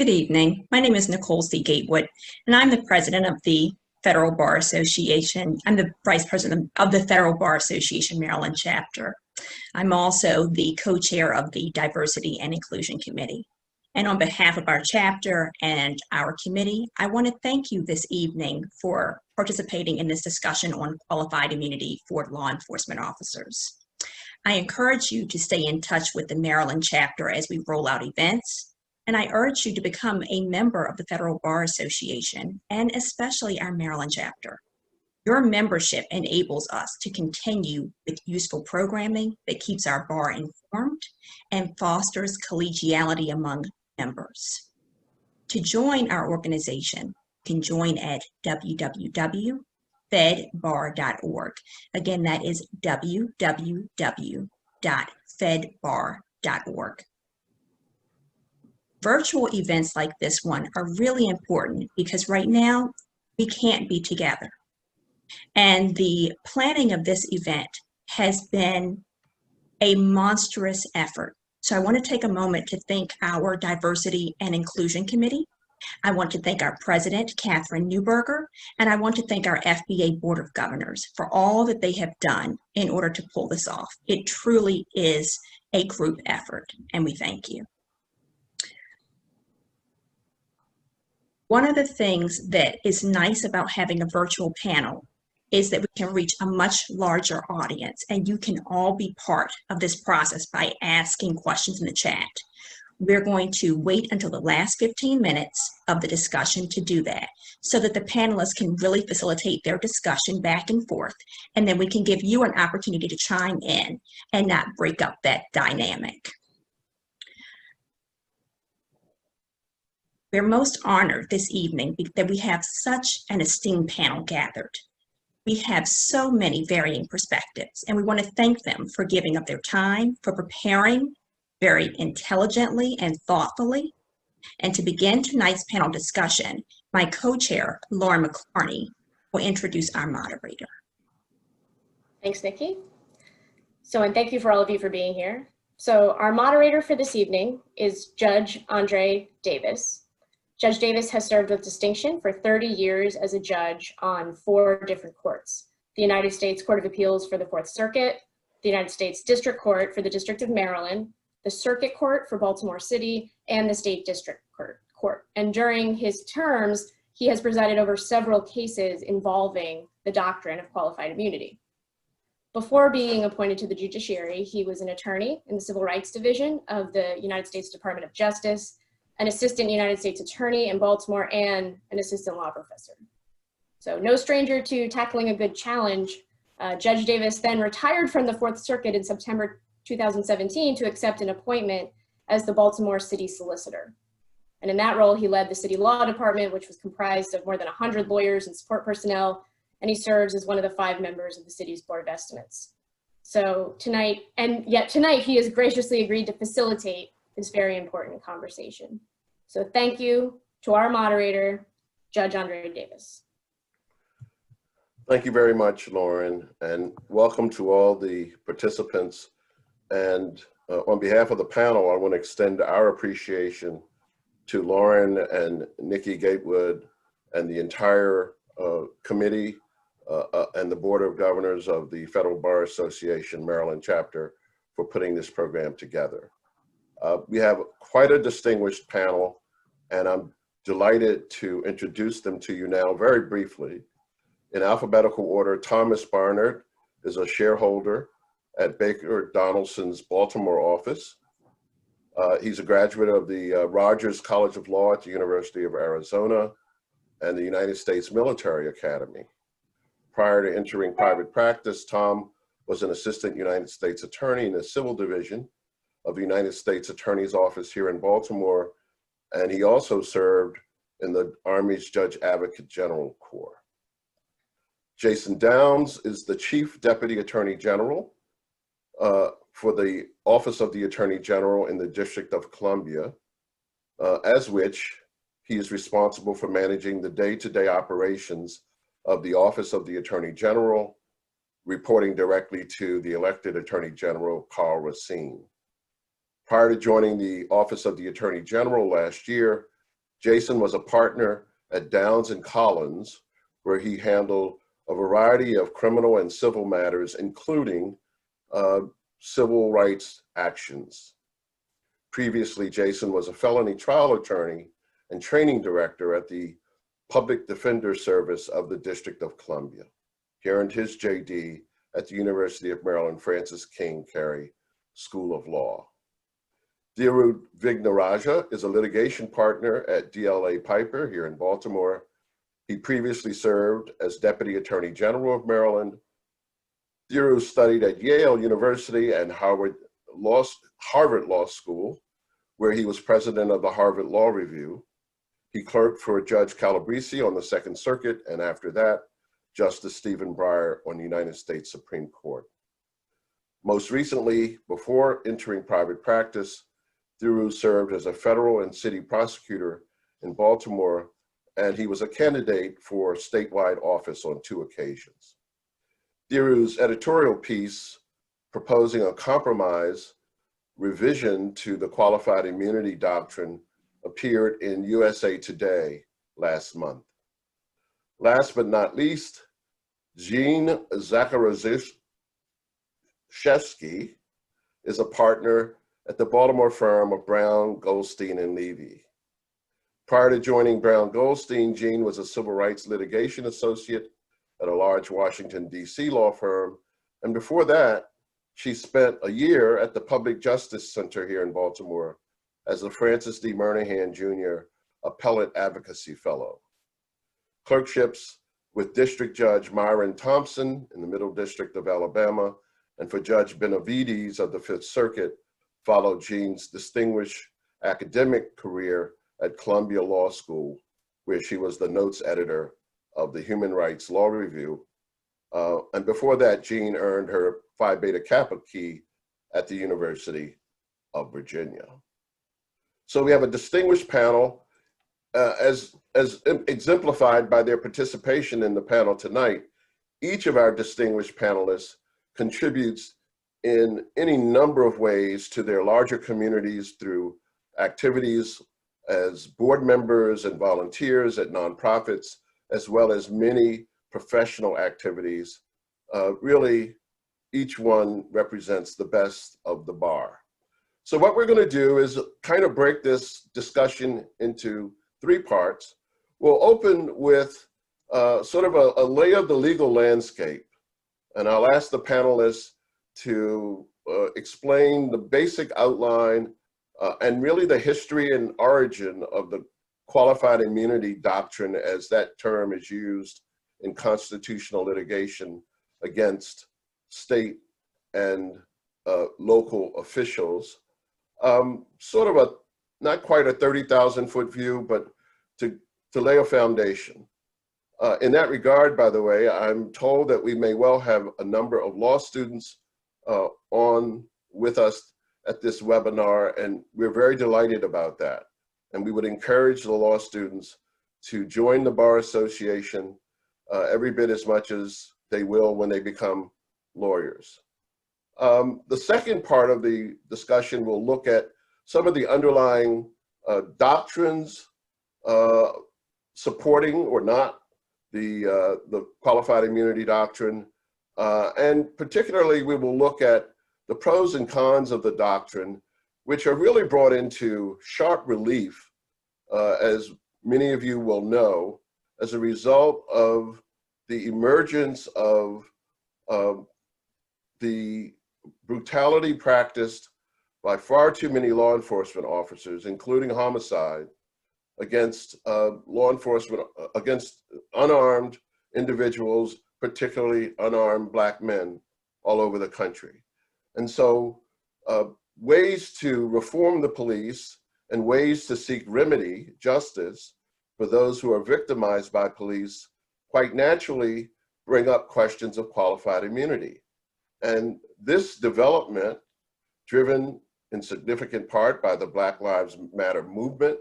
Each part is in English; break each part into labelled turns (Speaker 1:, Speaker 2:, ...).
Speaker 1: Good evening. My name is Nicole C. Gatewood, and I'm the president of the Federal Bar Association. I'm the vice president of the Federal Bar Association Maryland chapter. I'm also the co-chair of the Diversity and Inclusion Committee. And on behalf of our chapter and our committee, I want to thank you this evening for participating in this discussion on qualified immunity for law enforcement officers. I encourage you to stay in touch with the Maryland chapter as we roll out events. And I urge you to become a member of the Federal Bar Association, and especially our Maryland chapter. Your membership enables us to continue with useful programming that keeps our bar informed and fosters collegiality among members. To join our organization, you can join at www.fedbar.org. Again, that is www.fedbar.org. Virtual events like this one are really important because right now we can't be together. And the planning of this event has been a monstrous effort. So I want to take a moment to thank our Diversity and Inclusion Committee. I want to thank our president, Catherine Newberger, and I want to thank our FBA Board of Governors for all that they have done in order to pull this off. It truly is a group effort, and we thank you. One of the things that is nice about having a virtual panel is that we can reach a much larger audience, and you can all be part of this process by asking questions in the chat. We're going to wait until the last 15 minutes of the discussion to do that so that the panelists can really facilitate their discussion back and forth, and then we can give you an opportunity to chime in and not break up that dynamic. We're most honored this evening that we have such an esteemed panel gathered. We have so many varying perspectives, and we want to thank them for giving up their time, for preparing very intelligently and thoughtfully. And to begin tonight's panel discussion, my co-chair, Lauren McClarney, will introduce our moderator.
Speaker 2: Thanks, Nikki. And thank you for all of you for being here. So our moderator for this evening is Judge Andre Davis. Judge Davis has served with distinction for 30 years as a judge on 4 different courts: the United States Court of Appeals for the Fourth Circuit, the United States District Court for the District of Maryland, the Circuit Court for Baltimore City, and the State District Court. And during his terms, he has presided over several cases involving the doctrine of qualified immunity. Before being appointed to the judiciary, he was an attorney in the Civil Rights Division of the United States Department of Justice, an assistant United States attorney in Baltimore, and an assistant law professor. So no stranger to tackling a good challenge, Judge Davis then retired from the Fourth Circuit in September 2017 to accept an appointment as the Baltimore City Solicitor. And in that role, he led the city law department, which was comprised of more than 100 lawyers and support personnel, and he serves as one of the 5 members of the city's Board of Estimates. So tonight, he has graciously agreed to facilitate this very important conversation. So thank you to our moderator, Judge Andre Davis.
Speaker 3: Thank you very much, Lauren, and welcome to all the participants. And on behalf of the panel, I want to extend our appreciation to Lauren and Nikki Gatewood and the entire committee and the Board of Governors of the Federal Bar Association Maryland chapter for putting this program together. We have quite a distinguished panel, and I'm delighted to introduce them to you now very briefly. In alphabetical order, Thomas Barnard is a shareholder at Baker Donelson's Baltimore office. He's a graduate of the Rogers College of Law at the University of Arizona and the United States Military Academy. Prior to entering private practice, Tom was an assistant United States attorney in the Civil Division of the United States Attorney's Office here in Baltimore, and he also served in the Army's Judge Advocate General Corps. Jason Downs is the Chief Deputy Attorney General for the Office of the Attorney General in the District of Columbia, as which he is responsible for managing the day-to-day operations of the Office of the Attorney General, reporting directly to the elected Attorney General, Carl Racine. Prior to joining the Office of the Attorney General last year, Jason was a partner at Downs and Collins, where he handled a variety of criminal and civil matters, including civil rights actions. Previously, Jason was a felony trial attorney and training director at the Public Defender Service of the District of Columbia. He earned his JD at the University of Maryland Francis King Carey School of Law. Dhiru Vignaraja is a litigation partner at DLA Piper here in Baltimore. He previously served as Deputy Attorney General of Maryland. Dhiru studied at Yale University and Harvard Law School, where he was president of the Harvard Law Review. He clerked for Judge Calabrese on the Second Circuit, and after that, Justice Stephen Breyer on the United States Supreme Court. Most recently, before entering private practice, Dhiru served as a federal and city prosecutor in Baltimore, and he was a candidate for statewide office on 2 occasions. Dhiru's editorial piece proposing a compromise revision to the qualified immunity doctrine appeared in USA Today last month. Last but not least, Jean Zakharaszewski is a partner at the Baltimore firm of Brown, Goldstein, and Levy. Prior to joining Brown Goldstein, Jean was a civil rights litigation associate at a large Washington, D.C. law firm, and before that, she spent a year at the Public Justice Center here in Baltimore as a Francis D. Murnahan Jr. Appellate Advocacy Fellow. Clerkships with District Judge Myron Thompson in the Middle District of Alabama and for Judge Benavides of the Fifth Circuit followed Jean's distinguished academic career at Columbia Law School, where she was the notes editor of the Human Rights Law Review. And before that, Jean earned her Phi Beta Kappa key at the University of Virginia. So we have a distinguished panel, as exemplified by their participation in the panel tonight. Each of our distinguished panelists contributes in any number of ways to their larger communities through activities as board members and volunteers at nonprofits, as well as many professional activities. Really, each one represents the best of the bar. So what we're going to do is kind of break this discussion into 3 parts. We'll open with sort of a lay of the legal landscape, and I'll ask the panelists to explain the basic outline and really the history and origin of the qualified immunity doctrine as that term is used in constitutional litigation against state and local officials. Sort of not quite a 30,000-foot view, but to lay a foundation. In that regard, by the way, I'm told that we may well have a number of law students on with us at this webinar, and we're very delighted about that. And we would encourage the law students to join the Bar Association every bit as much as they will when they become lawyers. The second part of the discussion will look at some of the underlying doctrines supporting or not the qualified immunity doctrine. And particularly, we will look at the pros and cons of the doctrine, which are really brought into sharp relief, as many of you will know, as a result of the emergence of the brutality practiced by far too many law enforcement officers, including homicide, against law enforcement, against unarmed individuals, particularly unarmed Black men all over the country. And so ways to reform the police and ways to seek remedy, justice, for those who are victimized by police quite naturally bring up questions of qualified immunity. And this development, driven in significant part by the Black Lives Matter movement,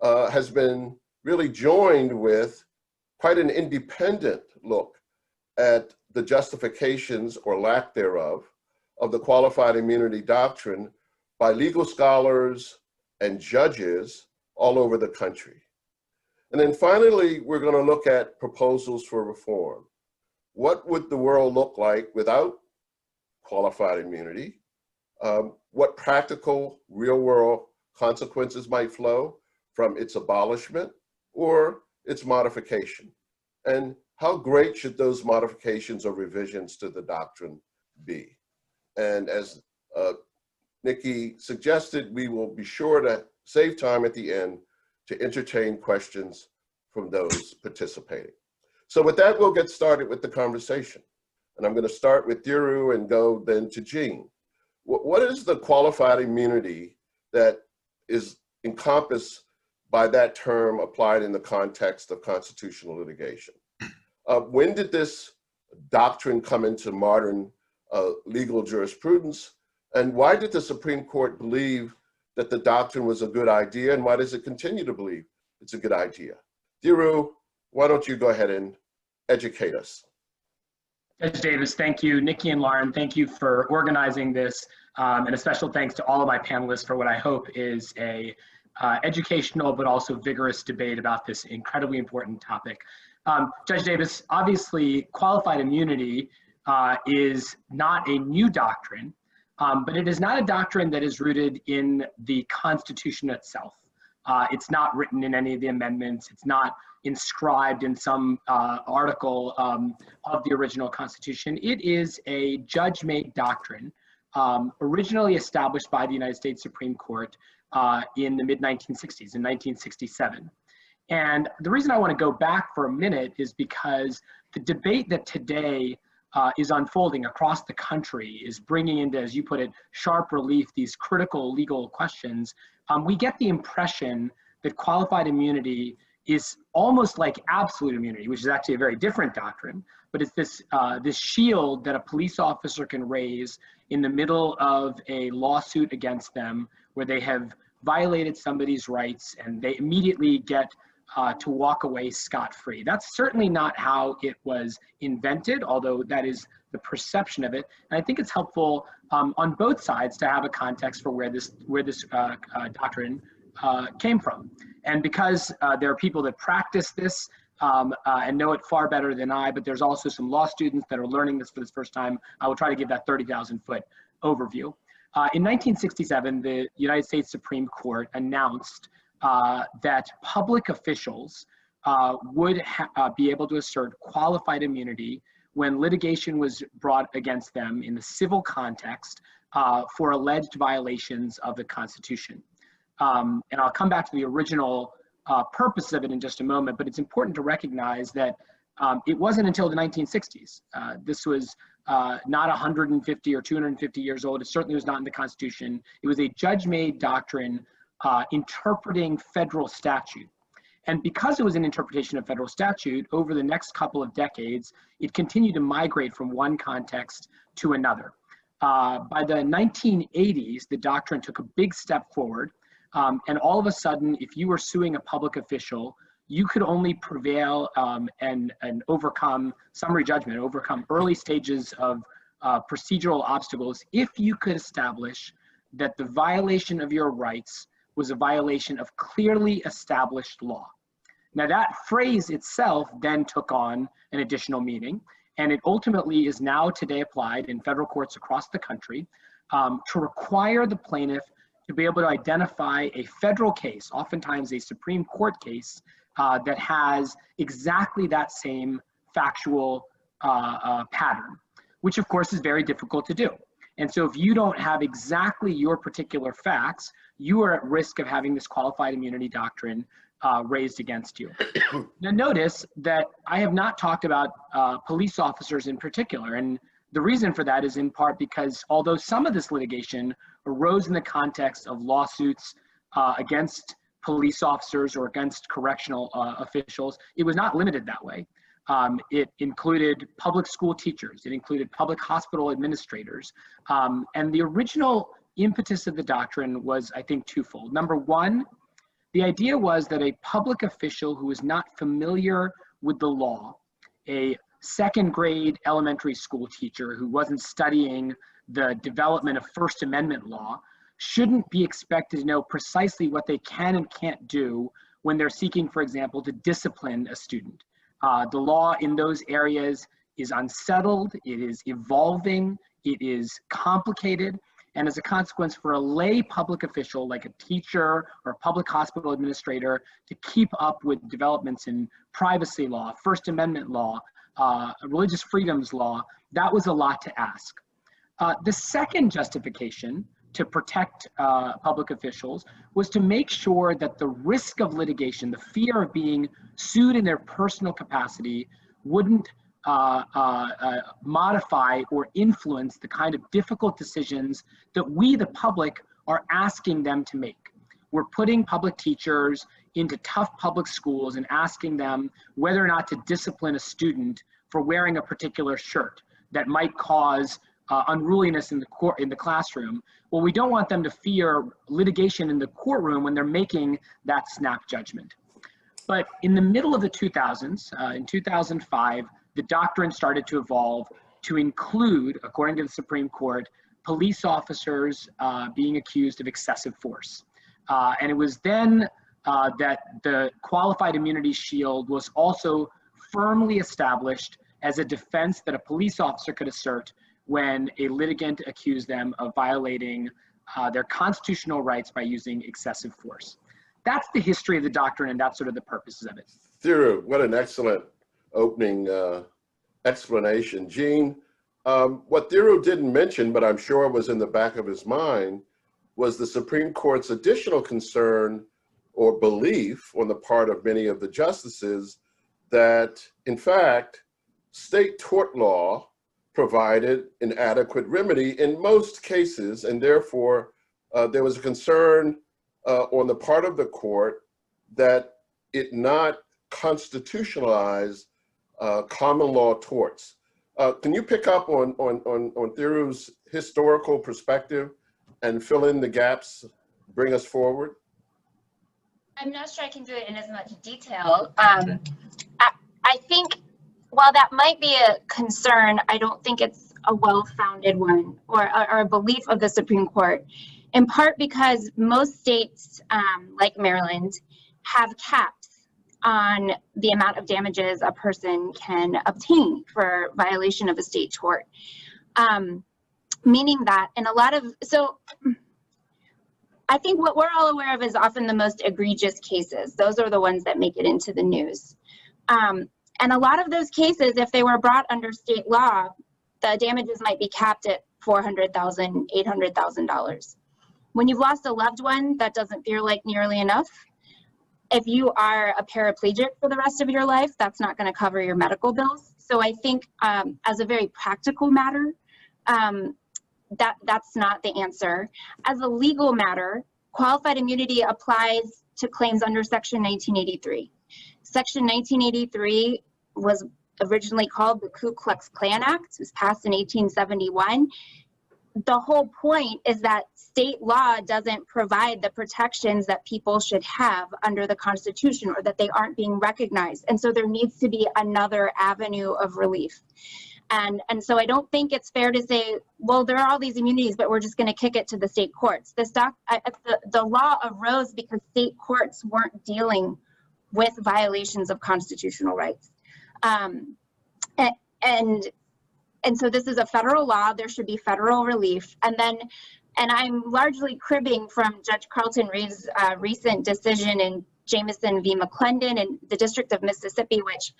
Speaker 3: has been really joined with quite an independent look at the justifications or lack thereof of the qualified immunity doctrine by legal scholars and judges all over the country. And then finally, we're going to look at proposals for reform. What would the world look like without qualified immunity? What practical, real-world consequences might flow from its abolishment or its modification? And how great should those modifications or revisions to the doctrine be? And as Nikki suggested, we will be sure to save time at the end to entertain questions from those participating. So with that, we'll get started with the conversation. And I'm going to start with Diru and go then to Jean. What is the qualified immunity that is encompassed by that term applied in the context of constitutional litigation? When did this doctrine come into modern legal jurisprudence? And why did the Supreme Court believe that the doctrine was a good idea? And why does it continue to believe it's a good idea? Diru, why don't you go ahead and educate us?
Speaker 4: Judge Davis, thank you. Nikki and Lauren, thank you for organizing this. And a special thanks to all of my panelists for what I hope is a educational but also vigorous debate about this incredibly important topic. Judge Davis, obviously qualified immunity is not a new doctrine, but it is not a doctrine that is rooted in the Constitution itself. It's not written in any of the amendments. It's not inscribed in some article of the original Constitution. It is a judge-made doctrine originally established by the United States Supreme Court in the mid-1960s, in 1967. And the reason I want to go back for a minute is because the debate that today is unfolding across the country is bringing into, as you put it, sharp relief these critical legal questions. We get the impression that qualified immunity is almost like absolute immunity, which is actually a very different doctrine, but it's this, this shield that a police officer can raise in the middle of a lawsuit against them where they have violated somebody's rights and they immediately get to walk away scot-free. That's certainly not how it was invented, although that is the perception of it. And I think it's helpful on both sides to have a context for where this doctrine came from. And because there are people that practice this and know it far better than I, but there's also some law students that are learning this for the first time, I will try to give that 30,000-foot overview. In 1967, the United States Supreme Court announced that public officials would be able to assert qualified immunity when litigation was brought against them in the civil context for alleged violations of the Constitution. And I'll come back to the original purpose of it in just a moment, but it's important to recognize that it wasn't until the 1960s. This was not 150 or 250 years old. It certainly was not in the Constitution. It was a judge-made doctrine interpreting federal statute. And because it was an interpretation of federal statute, over the next couple of decades, it continued to migrate from one context to another. By the 1980s, the doctrine took a big step forward. And all of a sudden, if you were suing a public official, you could only prevail and overcome summary judgment, overcome early stages of procedural obstacles if you could establish that the violation of your rights was a violation of clearly established law. Now that phrase itself then took on an additional meaning, and it ultimately is now today applied in federal courts across the country to require the plaintiff to be able to identify a federal case, oftentimes a Supreme Court case, that has exactly that same factual pattern, which of course is very difficult to do. And so if you don't have exactly your particular facts, you are at risk of having this qualified immunity doctrine raised against you. Now notice that I have not talked about police officers in particular, and the reason for that is in part because although some of this litigation arose in the context of lawsuits against police officers or against correctional officials, it was not limited that way. It included public school teachers, it included public hospital administrators, and the original impetus of the doctrine was, I think, twofold. Number one, the idea was that a public official who was not familiar with the law, a second grade elementary school teacher who wasn't studying the development of First Amendment law, shouldn't be expected to know precisely what they can and can't do when they're seeking, for example, to discipline a student. The law in those areas is unsettled, it is evolving, it is complicated, and as a consequence, for a lay public official like a teacher or a public hospital administrator to keep up with developments in privacy law, First Amendment law, religious freedoms law, that was a lot to ask. The second justification to protect public officials was to make sure that the risk of litigation, the fear of being sued in their personal capacity, wouldn't modify or influence the kind of difficult decisions that we, the public, are asking them to make. We're putting public teachers into tough public schools and asking them whether or not to discipline a student for wearing a particular shirt that might cause unruliness in the classroom. Well, we don't want them to fear litigation in the courtroom when they're making that snap judgment. But in the middle of the 2000s, in 2005, the doctrine started to evolve to include, according to the Supreme Court, police officers being accused of excessive force. And it was then that the qualified immunity shield was also firmly established as a defense that a police officer could assert when a litigant accused them of violating their constitutional rights by using excessive force. That's the history of the doctrine, and that's sort of the purposes of it.
Speaker 3: Thiru, what an excellent opening explanation. Gene, what Thiru didn't mention, but I'm sure was in the back of his mind, was the Supreme Court's additional concern or belief on the part of many of the justices that, in fact, state tort law provided an adequate remedy in most cases, and therefore there was a concern on the part of the court that it not constitutionalize common law torts. Can you pick up on Thiru's historical perspective and fill in the gaps, bring us forward?
Speaker 5: I'm not sure I can do it in as much detail. I think while that might be a concern, I don't think it's a well-founded one or a belief of the Supreme Court, in part because most states, like Maryland, have caps on the amount of damages a person can obtain for violation of a state tort. Meaning that in a lot of, so I think what we're all aware of is often the most egregious cases. Those are the ones that make it into the news. And a lot of those cases, if they were brought under state law, the damages might be capped at $400,000, $800,000. When you've lost a loved one, that doesn't feel like nearly enough. If you are a paraplegic for the rest of your life, that's not going to cover your medical bills. So I think as a very practical matter, that's not the answer. As a legal matter, qualified immunity applies to claims under Section 1983. Section 1983 was originally called the Ku Klux Klan Act. It was passed in 1871. The whole point is that state law doesn't provide the protections that people should have under the Constitution, or that they aren't being recognized. And so there needs to be another avenue of relief. And so I don't think it's fair to say, well, there are all these immunities, but we're just going to kick it to the state courts. The law arose because state courts weren't dealing with violations of constitutional rights. And so this is a federal law. There should be federal relief. And I'm largely cribbing from Judge Carlton Reed's recent decision in Jameson v. McClendon in the District of Mississippi, which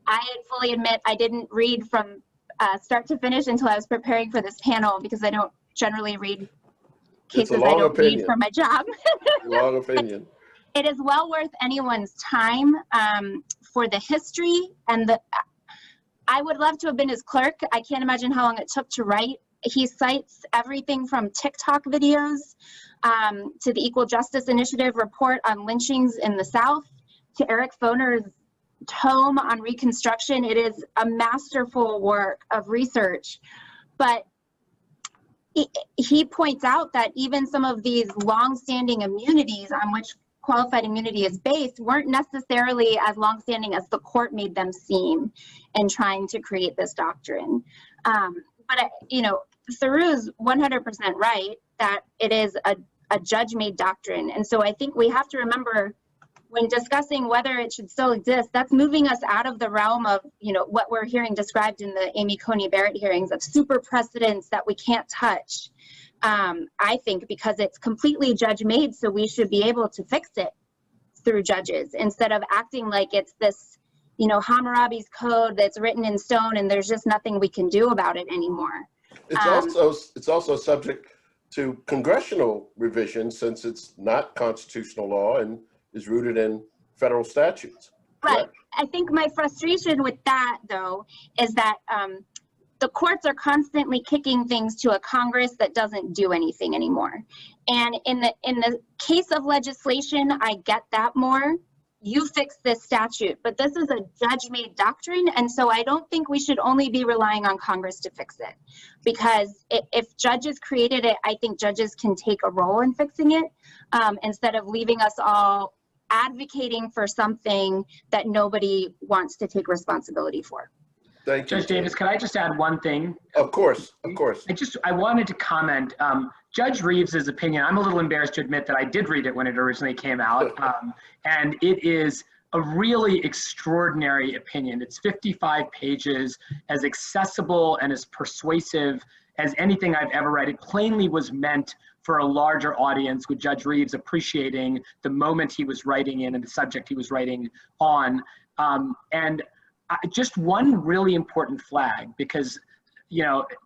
Speaker 5: I fully admit I didn't read from start to finish until I was preparing for this panel, because I don't generally read cases I don't read for my job.
Speaker 3: Long opinion.
Speaker 5: It is well worth anyone's time for the history and I would love to have been his clerk. I can't imagine how long it took to write. He cites everything from TikTok videos to the Equal Justice Initiative report on lynchings in the South, to Eric Foner's tome on Reconstruction. It is a masterful work of research. But he points out that even some of these long-standing immunities on which qualified immunity is based weren't necessarily as long-standing as the court made them seem in trying to create this doctrine. But Thiru is 100% right that it is a judge-made doctrine. And so I think we have to remember when discussing whether it should still exist, that's moving us out of the realm of, what we're hearing described in the Amy Coney Barrett hearings of super precedents that we can't touch. I think because it's completely judge-made, so we should be able to fix it through judges instead of acting like it's this, Hammurabi's code that's written in stone and there's just nothing we can do about it anymore.
Speaker 3: It's also subject to congressional revision since it's not constitutional law and is rooted in federal statutes.
Speaker 5: Right.
Speaker 3: Correct?
Speaker 5: I think my frustration with that, though, is that the courts are constantly kicking things to a Congress that doesn't do anything anymore. And in the case of legislation, I get that more. You fix this statute, but this is a judge-made doctrine, and so I don't think we should only be relying on Congress to fix it. Because if judges created it, I think judges can take a role in fixing it instead of leaving us all advocating for something that nobody wants to take responsibility for.
Speaker 3: Thank you.
Speaker 4: Judge Davis, can I just add one thing?
Speaker 3: Of course.
Speaker 4: I wanted to comment, Judge Reeves's opinion, I'm a little embarrassed to admit that I did read it when it originally came out, and it is a really extraordinary opinion. It's 55 pages, as accessible and as persuasive as anything I've ever read. It plainly was meant for a larger audience, with Judge Reeves appreciating the moment he was writing in and the subject he was writing on. Just one really important flag, because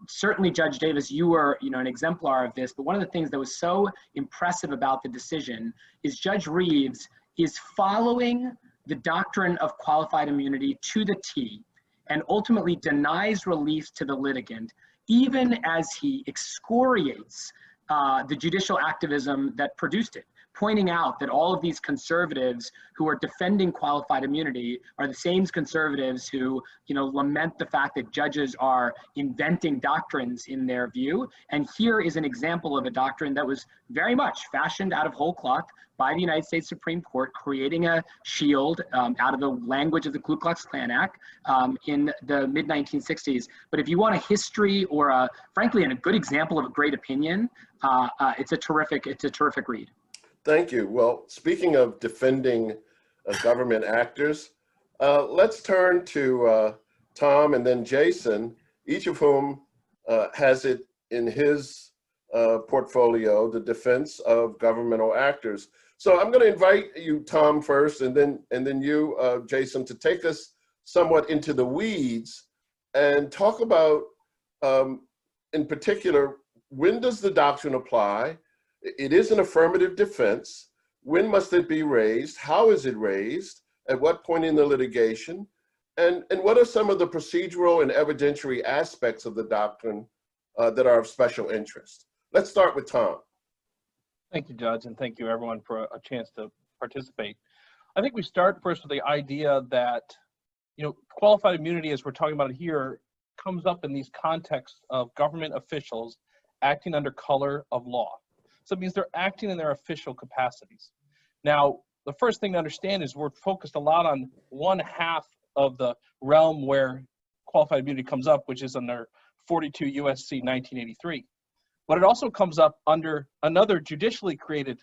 Speaker 4: certainly Judge Davis, you were an exemplar of this, but one of the things that was so impressive about the decision is Judge Reeves is following the doctrine of qualified immunity to the T and ultimately denies relief to the litigant, even as he excoriates the judicial activism that produced it, pointing out that all of these conservatives who are defending qualified immunity are the same conservatives who, lament the fact that judges are inventing doctrines in their view. And here is an example of a doctrine that was very much fashioned out of whole cloth by the United States Supreme Court, creating a shield out of the language of the Ku Klux Klan Act in the mid-1960s. But if you want a history or frankly, a good example of a great opinion, it's a terrific read.
Speaker 3: Thank you. Well, speaking of defending government actors, let's turn to Tom and then Jason, each of whom has it in his portfolio, the defense of governmental actors. So I'm going to invite you, Tom, first, and then you, Jason, to take us somewhat into the weeds and talk about, in particular, when does the doctrine apply? It is an affirmative defense. When must it be raised? How is it raised? At what point in the litigation? And what are some of the procedural and evidentiary aspects of the doctrine that are of special interest? Let's start with Tom.
Speaker 6: Thank you, Judge, and thank you everyone for a chance to participate. I think we start first with the idea that, qualified immunity, as we're talking about here, comes up in these contexts of government officials acting under color of law. So it means they're acting in their official capacities. Now, the first thing to understand is we're focused a lot on one half of the realm where qualified immunity comes up, which is under 42 U.S.C. 1983. But it also comes up under another judicially created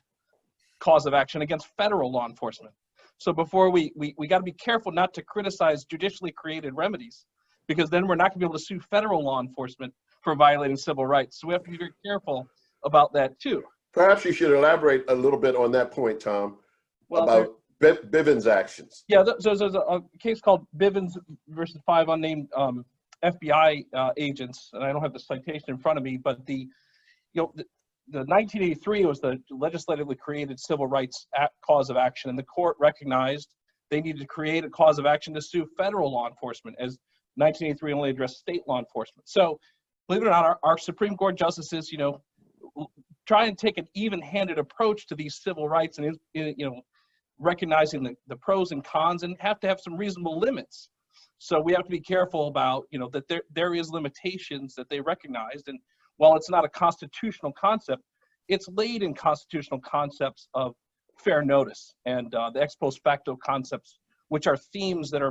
Speaker 6: cause of action against federal law enforcement. So before we got to be careful not to criticize judicially created remedies, because then we're not going to be able to sue federal law enforcement for violating civil rights. So we have to be very careful about that too.
Speaker 3: Perhaps you should elaborate a little bit on that point, Tom, about Bivens' actions.
Speaker 6: Yeah, so there's a case called Bivens versus 5 unnamed FBI agents, and I don't have the citation in front of me, but the 1983 was the legislatively created civil rights cause of action, and the court recognized they needed to create a cause of action to sue federal law enforcement, as 1983 only addressed state law enforcement. So, believe it or not, our Supreme Court justices, try and take an even-handed approach to these civil rights, and recognizing the pros and cons, and have to have some reasonable limits. So we have to be careful about that there is limitations that they recognized, and while it's not a constitutional concept, it's laid in constitutional concepts of fair notice and the ex post facto concepts, which are themes that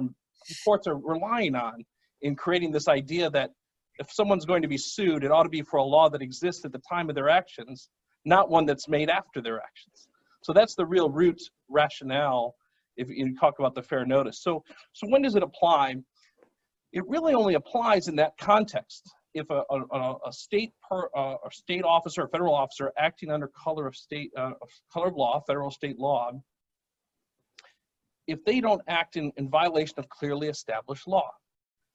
Speaker 6: courts are relying on in creating this idea that if someone's going to be sued, it ought to be for a law that exists at the time of their actions, not one that's made after their actions. So that's the real root rationale if you talk about the fair notice. So when does it apply? It really only applies in that context. If a state officer, a federal officer acting under color of law, federal state law, if they don't act in violation of clearly established law,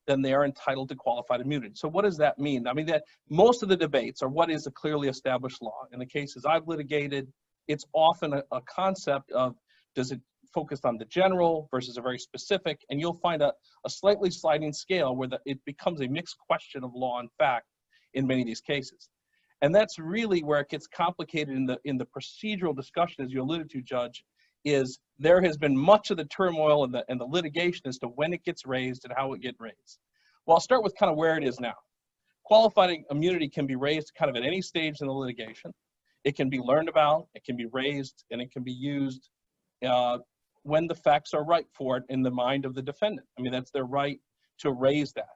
Speaker 6: then they are entitled to qualified immunity. So what does that mean? I mean, that most of the debates are what is a clearly established law. In the cases I've litigated, it's often a concept of, does it focus on the general versus a very specific, and you'll find a slightly sliding scale where it becomes a mixed question of law and fact in many of these cases. And that's really where it gets complicated in the procedural discussion, as you alluded to, Judge, is there has been much of the turmoil and the litigation as to when it gets raised and how it gets raised. Well, I'll start with kind of where it is now. Qualified immunity can be raised kind of at any stage in the litigation. It can be learned about, it can be raised, and it can be used when the facts are right for it in the mind of the defendant. I mean, that's their right to raise that.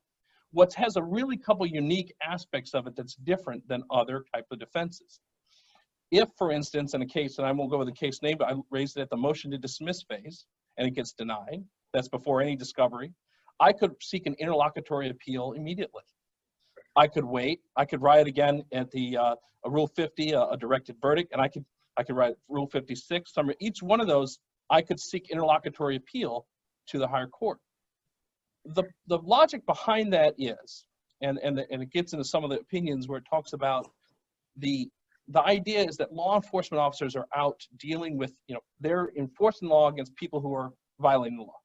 Speaker 6: What has a really couple unique aspects of it that's different than other type of defenses. If, for instance, in a case, and I won't go with the case name, but I raised it at the motion to dismiss phase, and it gets denied, that's before any discovery, I could seek an interlocutory appeal immediately. I could wait, I could write again at the Rule 50, a directed verdict, and I could write Rule 56. Each one of those, I could seek interlocutory appeal to the higher court. The logic behind that is, and it gets into some of the opinions where it talks about the idea is that law enforcement officers are out dealing with, they're enforcing law against people who are violating the law.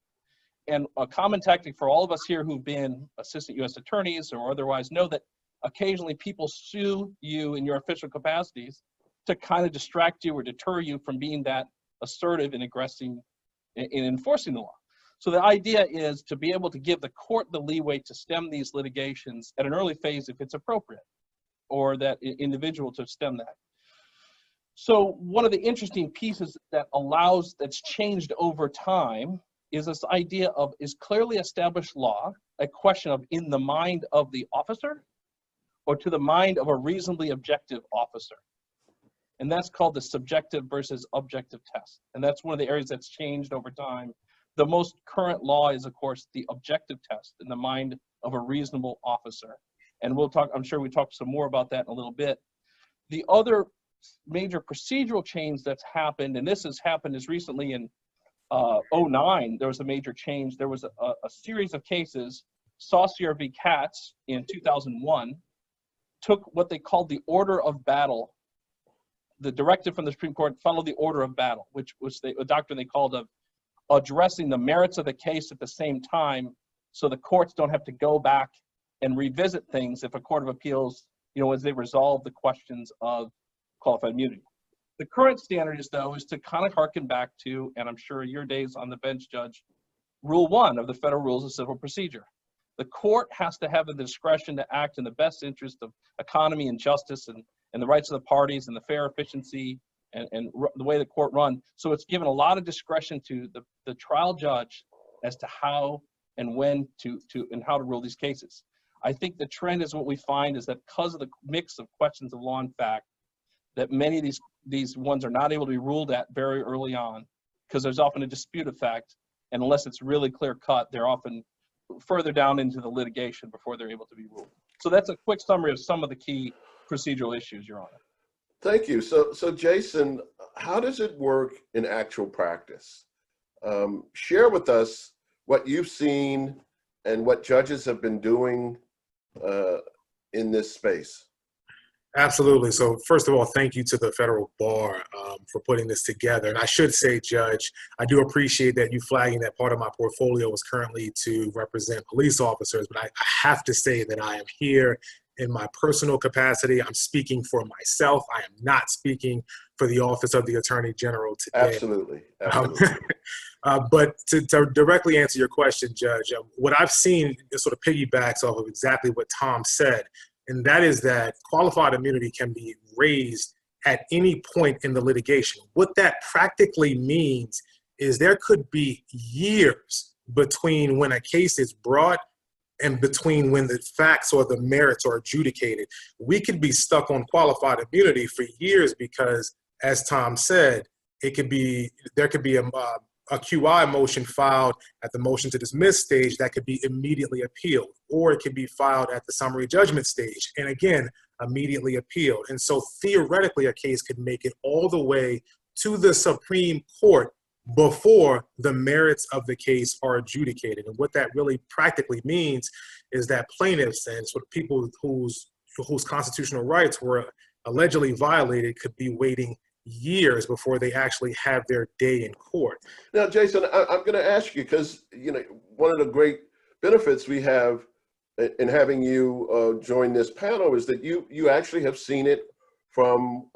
Speaker 6: And a common tactic for all of us here who've been assistant U.S. attorneys or otherwise know that occasionally people sue you in your official capacities to kind of distract you or deter you from being that assertive and aggressive in enforcing the law. So the idea is to be able to give the court the leeway to stem these litigations at an early phase if it's appropriate, or that individual to stem that. So one of the interesting pieces that's changed over time is this idea of, is clearly established law a question of in the mind of the officer or to the mind of a reasonably objective officer? And that's called the subjective versus objective test. And that's one of the areas that's changed over time. The most current law is, of course, the objective test in the mind of a reasonable officer. And we'll talk, I'm sure we talk some more about that in a little bit. The other major procedural change that's happened, and this has happened as recently in 2009, there was a major change. There was a series of cases, Saucier v. Katz in 2001, took what they called the order of battle. The directive from the Supreme Court followed the order of battle, which was a doctrine they called of addressing the merits of the case at the same time, so the courts don't have to go back and revisit things if a court of appeals, as they resolve the questions of qualified immunity. The current standard is to kind of harken back to, and I'm sure your days on the bench, Judge, Rule 1 of the Federal Rules of Civil Procedure. The court has to have the discretion to act in the best interest of economy and justice and the rights of the parties and the fair efficiency and the way the court run. So it's given a lot of discretion to the trial judge as to how and when and how to rule these cases. I think the trend is what we find is that because of the mix of questions of law and fact, that many of these ones are not able to be ruled at very early on because there's often a dispute of fact, and unless it's really clear cut, they're often further down into the litigation before they're able to be ruled. So that's a quick summary of some of the key procedural issues, Your Honor.
Speaker 3: Thank you. So Jason, how does it work in actual practice? Share with us what you've seen and what judges have been doing in this space.
Speaker 7: Absolutely. So first of all, thank you to the federal bar for putting this together. And I should say, Judge, I do appreciate that you flagging that part of my portfolio is currently to represent police officers, but I have to say that I am here in my personal capacity. I'm speaking for myself. I am not speaking for the Office of the Attorney General today.
Speaker 3: Absolutely.
Speaker 7: But to directly answer your question, Judge, what I've seen is sort of piggybacks off of exactly what Tom said, and that is that qualified immunity can be raised at any point in the litigation. What that practically means is there could be years between when a case is brought and between when the facts or the merits are adjudicated. We could be stuck on qualified immunity for years because, as Tom said, there could be a a QI motion filed at the motion to dismiss stage that could be immediately appealed, or it could be filed at the summary judgment stage, and again, immediately appealed. And so theoretically, a case could make it all the way to the Supreme Court before the merits of the case are adjudicated. And what that really practically means is that plaintiffs and sort of people whose constitutional rights were allegedly violated could be waiting years before they actually have their day in court.
Speaker 3: Now, Jason, I'm going to ask you, because one of the great benefits we have in having you join this panel is that you actually have seen it from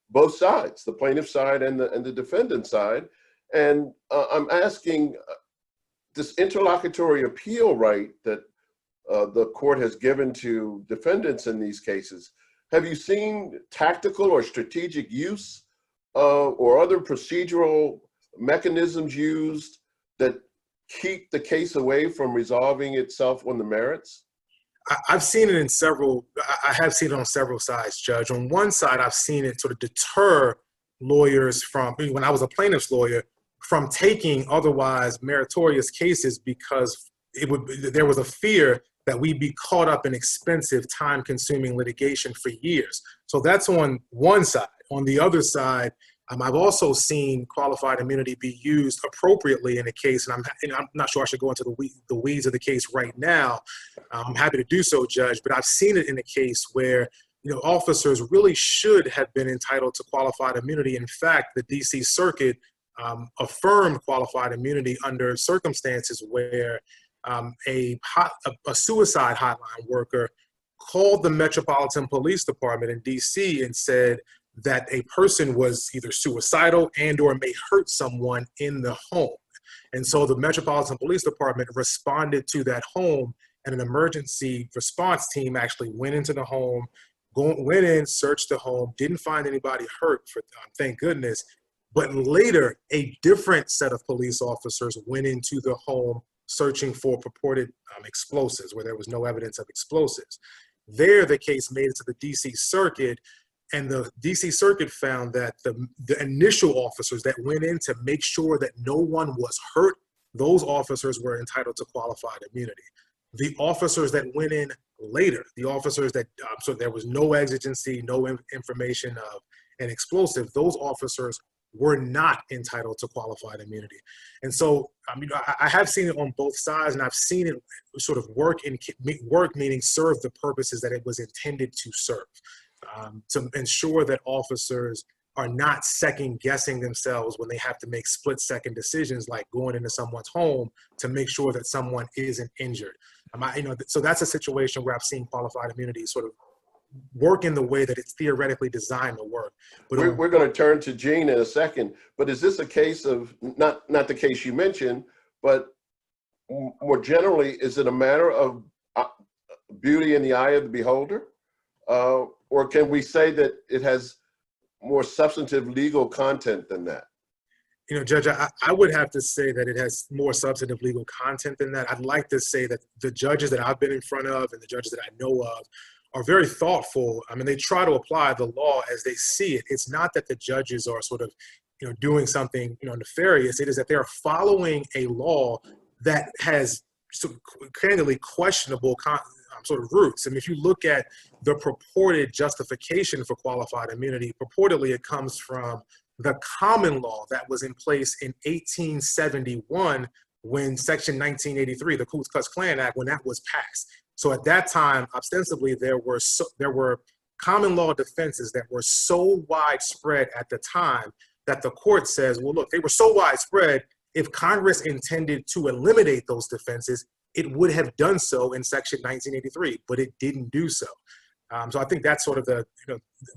Speaker 3: both sides, the plaintiff side and the defendant side. And I'm asking, this interlocutory appeal right that the court has given to defendants in these cases, have you seen tactical or strategic use or other procedural mechanisms used that keep the case away from resolving itself on the merits?
Speaker 7: I've seen it in several, I have seen it on several sides, Judge. On one side, I've seen it sort of deter lawyers from, when I was a plaintiff's lawyer, from taking otherwise meritorious cases because there was a fear that we'd be caught up in expensive, time-consuming litigation for years. So that's on one side. On the other side, I've also seen qualified immunity be used appropriately in a case, and I'm not sure I should go into the weeds of the case right now. I'm happy to do so, Judge, but I've seen it in a case where officers really should have been entitled to qualified immunity. In fact, the D.C. Circuit affirmed qualified immunity under circumstances where a suicide hotline worker called the Metropolitan Police Department in D.C. and said that a person was either suicidal and or may hurt someone in the home. And so the Metropolitan Police Department responded to that home, and an emergency response team actually went into the home, went in, searched the home, didn't find anybody hurt, thank goodness. But later, a different set of police officers went into the home searching for purported explosives where there was no evidence of explosives. There, the case made it to the D.C. Circuit, and the D.C. Circuit found that the initial officers that went in to make sure that no one was hurt, those officers were entitled to qualified immunity. The officers that went in later, the officers that, so there was no exigency, no information of an explosive, those officers were not entitled to qualified immunity. And so, I have seen it on both sides, and I've seen it sort of work meaning serve the purposes that it was intended to serve, to ensure that officers are not second guessing themselves when they have to make split-second decisions like going into someone's home to make sure that someone isn't injured. So that's a situation where I've seen qualified immunity sort of work in the way that it's theoretically designed to work. But
Speaker 3: we're going to turn to Gene in a second, but is this a case of, not the case you mentioned, but more generally, is it a matter of beauty in the eye of the beholder? Or can we say that it has more substantive legal content than that?
Speaker 7: Judge, I would have to say that it has more substantive legal content than that. I'd like to say that the judges that I've been in front of and the judges that I know of are very thoughtful. They try to apply the law as they see it. It's not that the judges are sort of, doing something, nefarious. It is that they're following a law that has candidly questionable sort of roots. And if you look at the purported justification for qualified immunity, purportedly it comes from the common law that was in place in 1871 when Section 1983, the Ku Klux Klan Act, when that was passed. So at that time, ostensibly, there were common law defenses that were so widespread at the time that the court says, well, look, they were so widespread, if Congress intended to eliminate those defenses, it would have done so in Section 1983, but it didn't do so. So I think that's sort of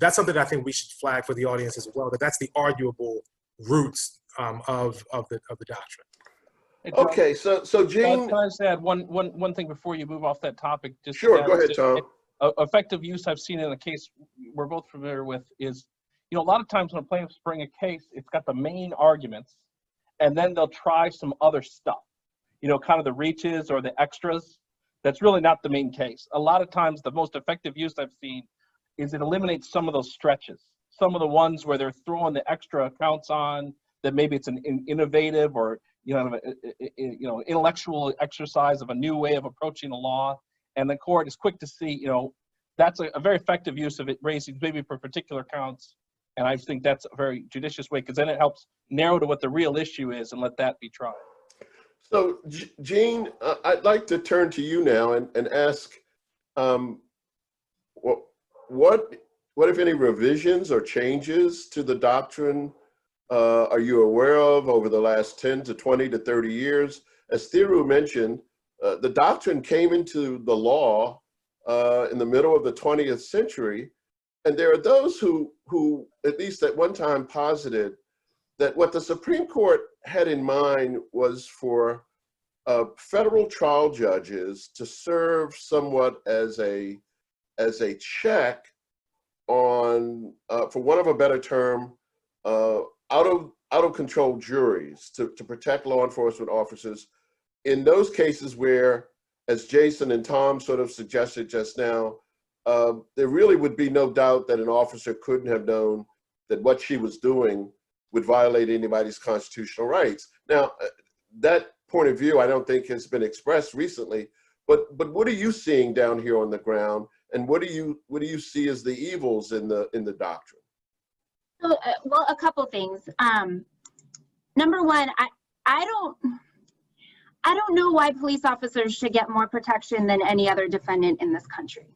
Speaker 7: that's something that I think we should flag for the audience as well, that's the arguable roots of the doctrine.
Speaker 6: Hey, John,
Speaker 3: okay, so Gene,
Speaker 6: can I just add one thing before you move off that topic? Just
Speaker 3: sure, go ahead, Tom.
Speaker 6: Effective use I've seen in a case we're both familiar with is, a lot of times when plaintiffs bring a case, it's got the main arguments, and then they'll try some other stuff, kind of the reaches or the extras. That's really not the main case. A lot of times the most effective use I've seen is it eliminates some of those stretches, some of the ones where they're throwing the extra accounts on, that maybe it's an innovative or intellectual exercise of a new way of approaching the law, and the court is quick to see, that's a very effective use of it, raising maybe for particular counts. And I think that's a very judicious way, because then it helps narrow to what the real issue is and let that be tried.
Speaker 3: So, Gene, I'd like to turn to you now and ask, what if any revisions or changes to the doctrine are you aware of over the last 10 to 20 to 30 years? As Thiru mentioned, the doctrine came into the law in the middle of the 20th century, and there are those who at least at one time posited that what the Supreme Court had in mind was for federal trial judges to serve somewhat as a check on, for want of a better term, out of control juries to protect law enforcement officers in those cases where, as Jason and Tom sort of suggested just now, there really would be no doubt that an officer couldn't have known that what she was doing would violate anybody's constitutional rights. Now, that point of view I don't think has been expressed recently, but what are you seeing down here on the ground, and what do you see as the evils in the doctrine?
Speaker 5: So, well, a couple things. Number one, I don't know why police officers should get more protection than any other defendant in this country.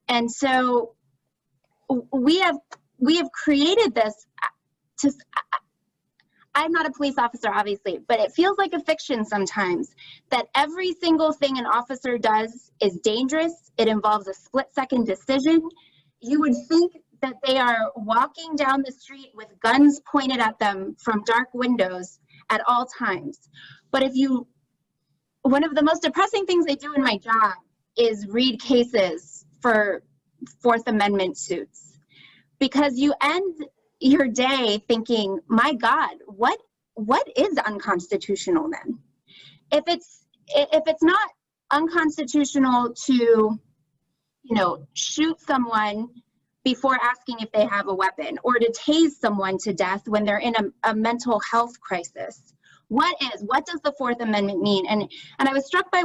Speaker 5: And so we have created this to, I'm not a police officer, obviously, but it feels like a fiction sometimes that every single thing an officer does is dangerous. It involves a split-second decision. You would think that they are walking down the street with guns pointed at them from dark windows at all times. But one of the most depressing things I do in my job is read cases for Fourth Amendment suits, because you end your day thinking, my God, what is unconstitutional then? If it's not unconstitutional to, shoot someone before asking if they have a weapon, or to tase someone to death when they're in a mental health crisis, what does the Fourth Amendment mean? And I was struck by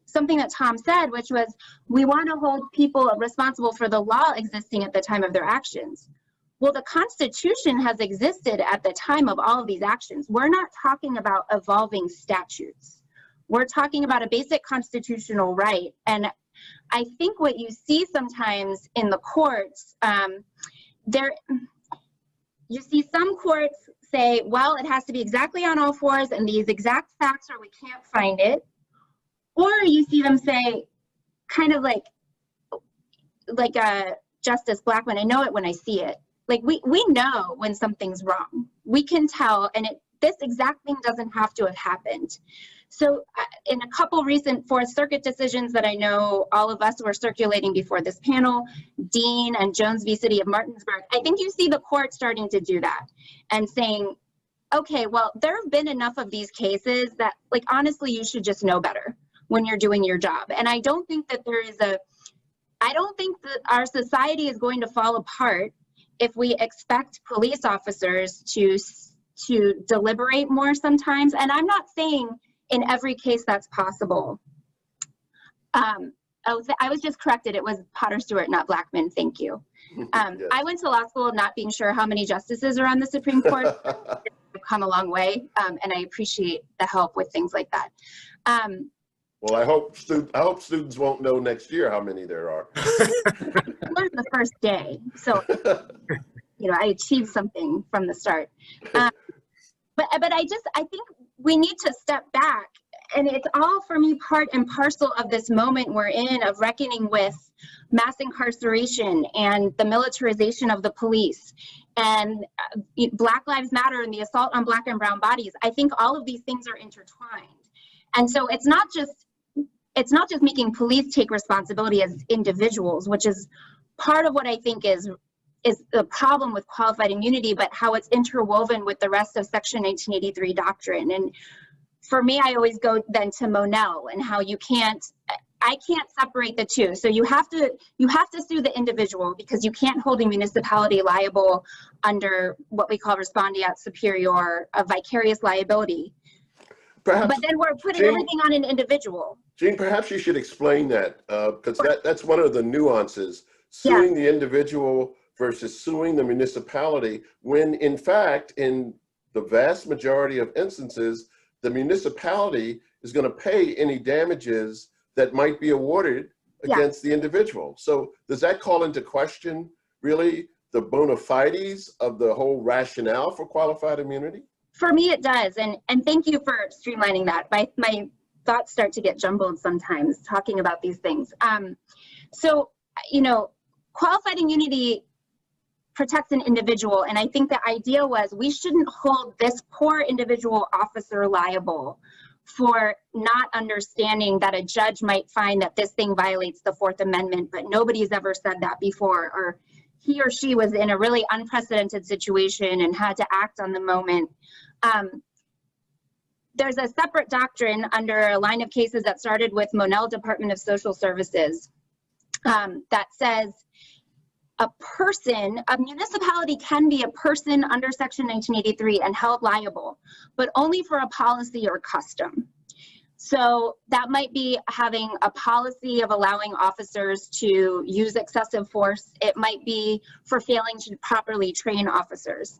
Speaker 5: something that Tom said, which was, we want to hold people responsible for the law existing at the time of their actions. Well, the Constitution has existed at the time of all of these actions. We're not talking about evolving statutes. We're talking about a basic constitutional right. And I think what you see sometimes in the courts, you see some courts say, well, it has to be exactly on all fours and these exact facts, or we can't find it. Or you see them say, kind of like Justice Blackmun, I know it when I see it. Like we know when something's wrong. We can tell, and this exact thing doesn't have to have happened. So in a couple recent Fourth Circuit decisions that I know all of us were circulating before this panel, Dean and Jones v. City of Martinsburg, I think you see the court starting to do that and saying, okay, well, there have been enough of these cases that, like, honestly, you should just know better when you're doing your job. And I don't think that I don't think that our society is going to fall apart if we expect police officers to deliberate more sometimes. And I'm not saying in every case that's possible. I was just corrected. It was Potter Stewart, not Blackmun. Thank you.
Speaker 3: Yes.
Speaker 5: I went to law school not being sure how many justices are on the Supreme Court. I've come a long way, and I appreciate the help with things like that.
Speaker 3: Well, I hope students won't know next year how many there are.
Speaker 5: I learned the first day, so I achieved something from the start. But I think we need to step back, and it's all, for me, part and parcel of this moment we're in of reckoning with mass incarceration and the militarization of the police and Black Lives Matter and the assault on Black and brown bodies. I think all of these things are intertwined. And so it's not just making police take responsibility as individuals, which is part of what I think is the problem with qualified immunity, but how it's interwoven with the rest of Section 1983 doctrine. And for me, I always go then to Monell and how I can't separate the two. So you have to sue the individual, because you can't hold a municipality liable under what we call respondeat superior, a vicarious liability.
Speaker 3: Perhaps,
Speaker 5: but then we're putting
Speaker 3: Jean,
Speaker 5: everything on an individual.
Speaker 3: Jean, perhaps you should explain that, because that's one of the nuances,
Speaker 5: Yeah.
Speaker 3: suing the individual versus suing the municipality, when in fact, in the vast majority of instances, the municipality is going to pay any damages that might be awarded against the individual. So does that call into question, really, the bona fides of the whole rationale for qualified immunity?
Speaker 5: For me, it does. And thank you for streamlining that. My thoughts start to get jumbled sometimes talking about these things. So, you know, qualified immunity protects an individual. And I think the idea was we shouldn't hold this poor individual officer liable for not understanding that a judge might find that this thing violates the Fourth Amendment, but nobody's ever said that before, or he or she was in a really unprecedented situation and had to act on the moment. There's a separate doctrine under a line of cases that started with Monell Department of Social Services that says a municipality can be a person under Section 1983 and held liable, but only for a policy or custom. So that might be having a policy of allowing officers to use excessive force. It might be for failing to properly train officers.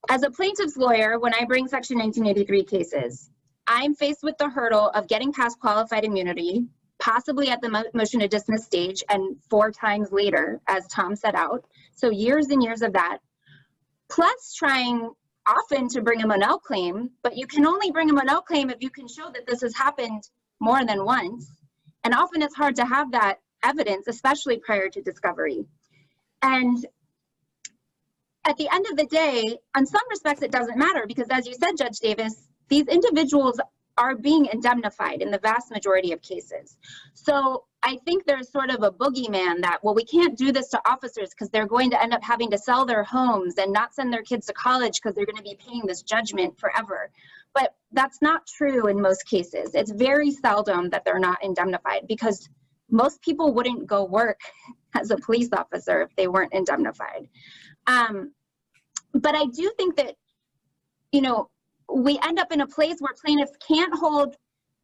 Speaker 5: As a plaintiff's lawyer, when I bring Section 1983 cases, I'm faced with the hurdle of getting past qualified immunity, possibly at the motion to dismiss stage, and 4 times later, as Tom set out. So years and years of that, plus trying often to bring a Monell claim, but you can only bring a Monell claim if you can show that this has happened more than once. And often it's hard to have that evidence, especially prior to discovery. And at the end of the day, in some respects, it doesn't matter because, as you said, Judge Davis, these individuals are being indemnified in the vast majority of cases. So I think there's sort of a boogeyman that, well, we can't do this to officers because they're going to end up having to sell their homes and not send their kids to college because they're going to be paying this judgment forever. But that's not true in most cases. It's very seldom that they're not indemnified because most people wouldn't go work as a police officer if they weren't indemnified. But I do think that, you know, we end up in a place where plaintiffs can't hold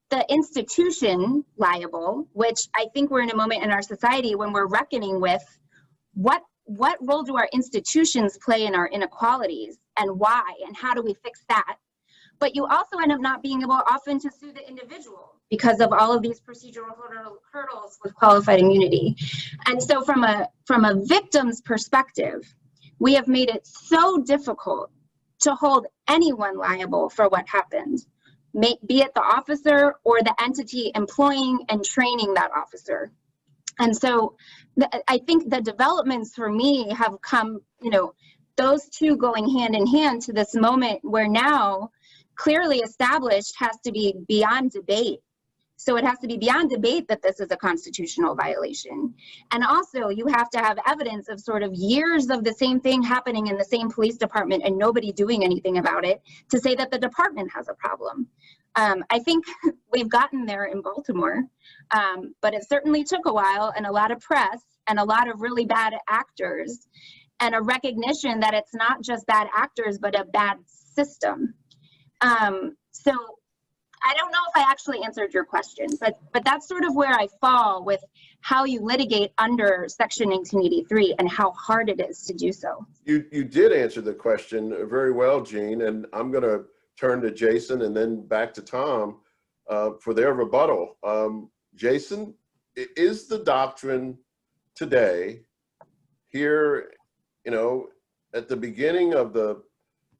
Speaker 5: the institution liable, which I think we're in a moment in our society when we're reckoning with what role do our institutions play in our inequalities and why, and how do we fix that? But you also end up not being able often to sue the individual because of all of these procedural hurdles with qualified immunity. And so from a victim's perspective, we have made it so difficult to hold anyone liable for what happened, be it the officer or the entity employing and training that officer. And so I think the developments for me have come, you know, those two going hand in hand to this moment where now clearly established has to be beyond debate. So it has to be beyond debate that this is a constitutional violation. And also you have to have evidence of sort of years of the same thing happening in the same police department and nobody doing anything about it to say that the department has a problem. I think we've gotten there in Baltimore, but it certainly took a while and a lot of press and a lot of really bad actors and a recognition that it's not just bad actors, but a bad system. So I don't know if I actually answered your question, but that's sort of where I fall with how you litigate under Section 1983 and how hard it is to do so.
Speaker 3: You did answer the question very well, Jean, and I'm going to turn to Jason and then back to Tom for their rebuttal. Jason, is the doctrine today here, you know, at the beginning of the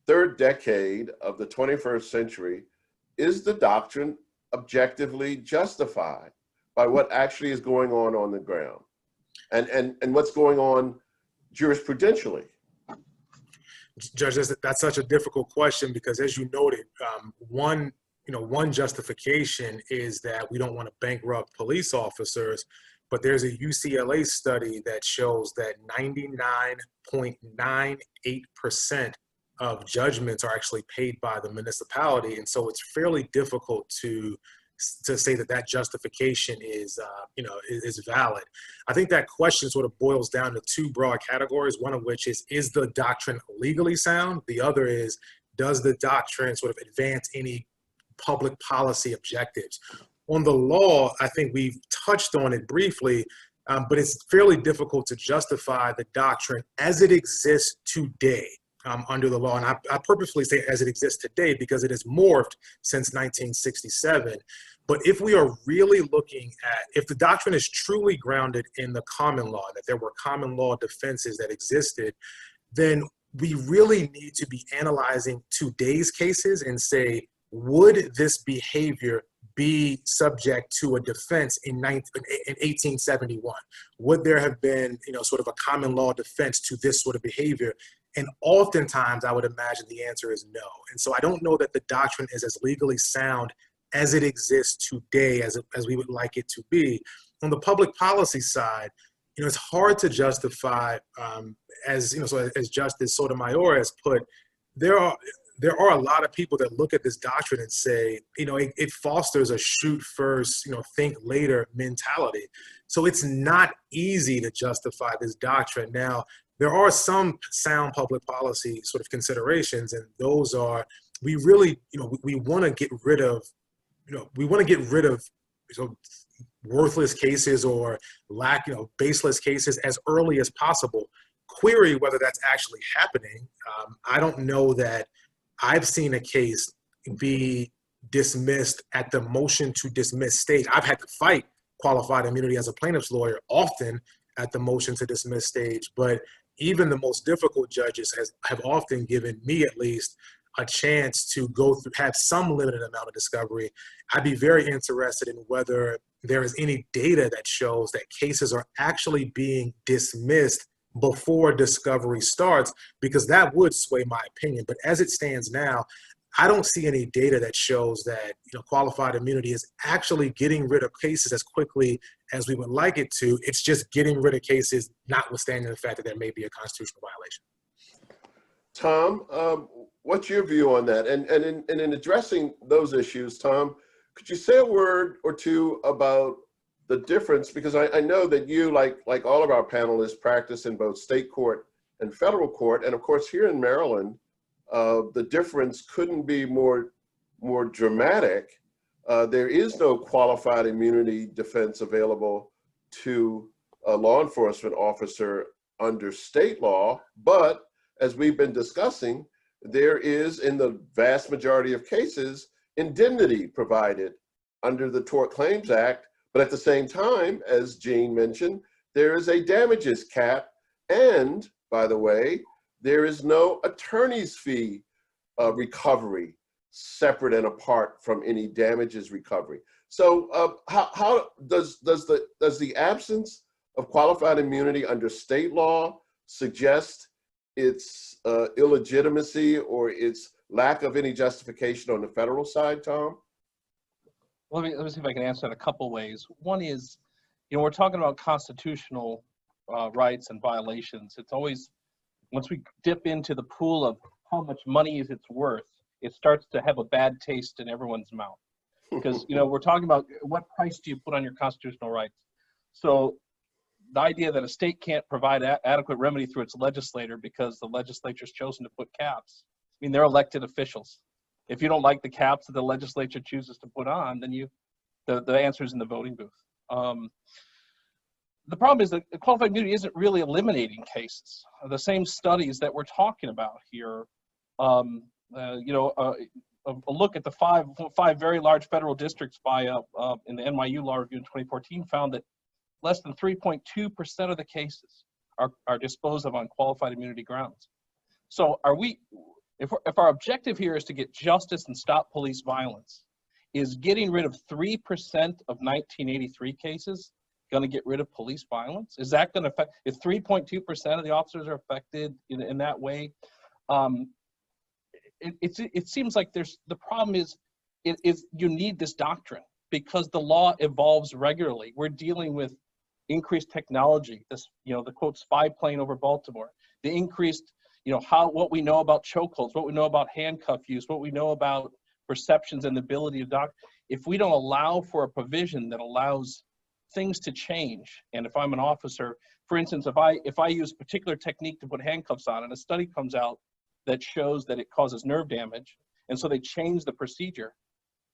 Speaker 3: 3rd decade of the 21st century, is the doctrine objectively justified by what actually is going on the ground and what's going on jurisprudentially?
Speaker 7: Judge, that's such a difficult question because, as you noted, one justification is that we don't want to bankrupt police officers, but there's a UCLA study that shows that 99.98% of judgments are actually paid by the municipality, and so it's fairly difficult to say that justification is valid. I think that question sort of boils down to 2 broad categories, one of which is the doctrine legally sound? The other is, does the doctrine sort of advance any public policy objectives. On the law, I think we've touched on it briefly, but it's fairly difficult to justify the doctrine as it exists today under the law. And I purposefully say as it exists today because it has morphed since 1967. But if we are really looking at, if the doctrine is truly grounded in the common law, that there were common law defenses that existed, then we really need to be analyzing today's cases and say, would this behavior be subject to a defense in 1871? Would there have been, sort of a common law defense to this sort of behavior? And oftentimes I would imagine the answer is no. And so I don't know that the doctrine is as legally sound as it exists today as we would like it to be. On the public policy side, it's hard to justify, as Justice Sotomayor has put, there are a lot of people that look at this doctrine and say, it fosters a shoot first, think later mentality. So it's not easy to justify this doctrine. Now, there are some sound public policy sort of considerations, and those are, we really, we want to get rid of, worthless cases or baseless cases as early as possible. Query whether that's actually happening. I don't know that I've seen a case be dismissed at the motion to dismiss stage. I've had to fight qualified immunity as a plaintiff's lawyer often at the motion to dismiss stage, but even the most difficult judges have often given me at least a chance to go through, have some limited amount of discovery. I'd be very interested in whether there is any data that shows that cases are actually being dismissed before discovery starts, because that would sway my opinion. But as it stands now, I don't see any data that shows that qualified immunity is actually getting rid of cases as quickly as we would like it to. It's just getting rid of cases, notwithstanding the fact that there may be a constitutional violation.
Speaker 3: Tom, what's your view on that? And in addressing those issues, Tom, could you say a word or two about the difference? Because I know that you, like all of our panelists, practice in both state court and federal court. And of course, here in Maryland, the difference couldn't be more dramatic. There is no qualified immunity defense available to a law enforcement officer under state law, but as we've been discussing, there is, in the vast majority of cases, indemnity provided under the Tort Claims Act. But at the same time, as Jean mentioned, there is a damages cap. And by the way, there is no attorney's fee recovery separate and apart from any damages recovery. So how does the absence of qualified immunity under state law suggest its illegitimacy or its lack of any justification on the federal side, Tom?
Speaker 6: Let me see if I can answer that a couple ways. One is, we're talking about constitutional rights and violations. It's always, once we dip into the pool of how much money is it's worth, it starts to have a bad taste in everyone's mouth. Because, we're talking about what price do you put on your constitutional rights? So the idea that a state can't provide adequate remedy through its legislator because the legislature's chosen to put caps. I mean, they're elected officials. If you don't like the caps that the legislature chooses to put on, then the answer is in the voting booth. The problem is that qualified immunity isn't really eliminating cases. The same studies that we're talking about here, a look at the five very large federal districts in the NYU Law Review in 2014 found that less than 3.2% of the cases are disposed of on qualified immunity grounds. So if our objective here is to get justice and stop police violence, is getting rid of 3% of 1983 cases going to get rid of police violence? Is that going to affect, if 3.2% of the officers are affected in that way? It seems like the problem is you need this doctrine because the law evolves regularly. We're dealing with increased technology, the quote spy plane over Baltimore, the increased, what we know about chokeholds, what we know about handcuff use, what we know about perceptions and the ability of if we don't allow for a provision that allows things to change, and if I'm an officer, for instance, if I use a particular technique to put handcuffs on and a study comes out that shows that it causes nerve damage, and so they change the procedure,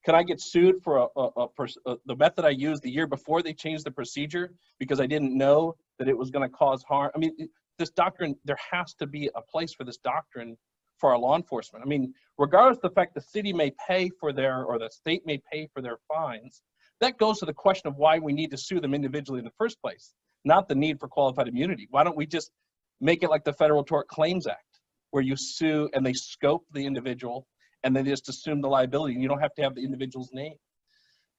Speaker 6: Can I get sued for the method I used the year before they changed the procedure because I didn't know that it was going to cause harm? I mean, this doctrine, there has to be a place for this doctrine for our law enforcement. I mean, regardless of the fact the city may pay for their, or the state may pay for their fines, that goes to the question of why we need to sue them individually in the first place, not the need for qualified immunity. Why don't we just make it like the Federal Tort Claims Act, where you sue and they scope the individual and then just assume the liability, and you don't have to have the individual's name.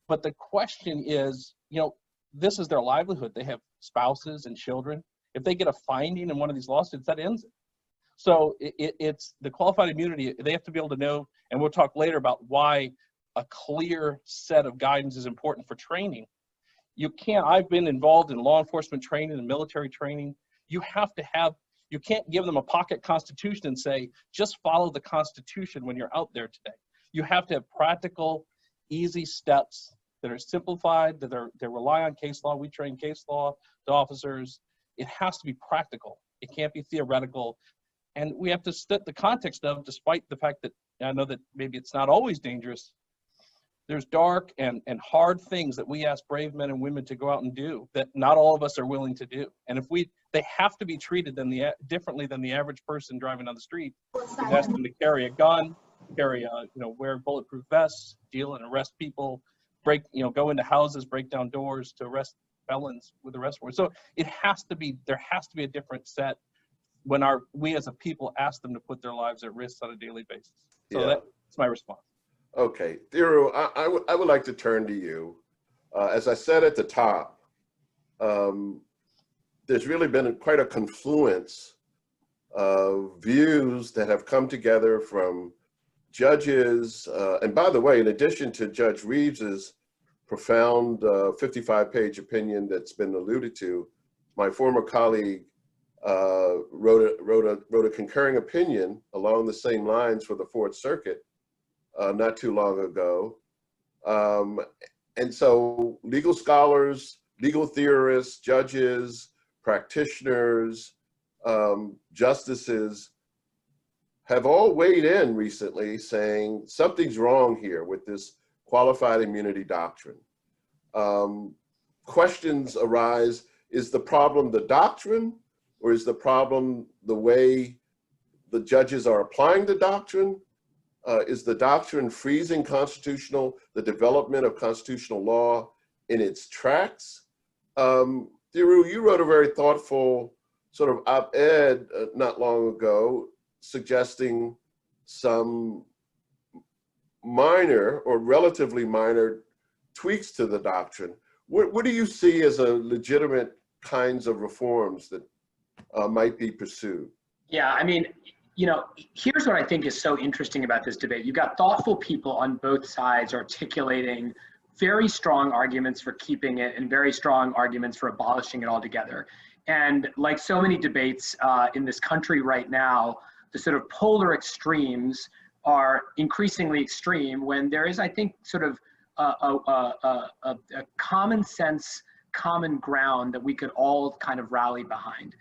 Speaker 6: But the question is, you know, this is their livelihood. They have spouses and children. If they get a finding in one of these lawsuits, that ends it. So it's the qualified immunity. They have to be able to know, and we'll talk later about why a clear set of guidance is important for training. You can't, I've been involved in law enforcement training and military training. You have to have, you can't give them a pocket constitution and say, just follow the Constitution when you're out there today. You have to have practical, easy steps that are simplified, that rely on case law. We train case law to officers. It has to be practical. It can't be theoretical. And we have to set the context of, despite the fact that I know that maybe it's not always dangerous, there's dark and hard things that we ask brave men and women to go out and do that not all of us are willing to do. And if they have to be treated differently than the average person driving down the street. We ask them to carry a gun, wear bulletproof vests, deal and arrest people, go into houses, break down doors to arrest felons with arrest warrants. So there has to be a different set when we as a people ask them to put their lives at risk on a daily basis. So that's my response.
Speaker 3: Okay, Thiru, I would like to turn to you. As I said at the top, there's really been quite a confluence of views that have come together from judges. And by the way, in addition to Judge Reeves's profound 55-page opinion that's been alluded to, my former colleague wrote a concurring opinion along the same lines for the Fourth Circuit not too long ago. And so legal scholars, legal theorists, judges, practitioners, justices have all weighed in recently saying something's wrong here with this qualified immunity doctrine. Questions arise, is the problem the doctrine, or is the problem the way the judges are applying the doctrine? Is the doctrine freezing the development of constitutional law in its tracks? Thiru, you wrote a very thoughtful sort of op-ed not long ago suggesting some minor or relatively minor tweaks to the doctrine. What do you see as a legitimate kinds of reforms that might be pursued?
Speaker 4: Yeah, I mean, here's what I think is so interesting about this debate. You've got thoughtful people on both sides articulating very strong arguments for keeping it and very strong arguments for abolishing it altogether. And like so many debates in this country right now, the sort of polar extremes are increasingly extreme when there is, I think, sort of a common sense, common ground that we could all kind of rally behind.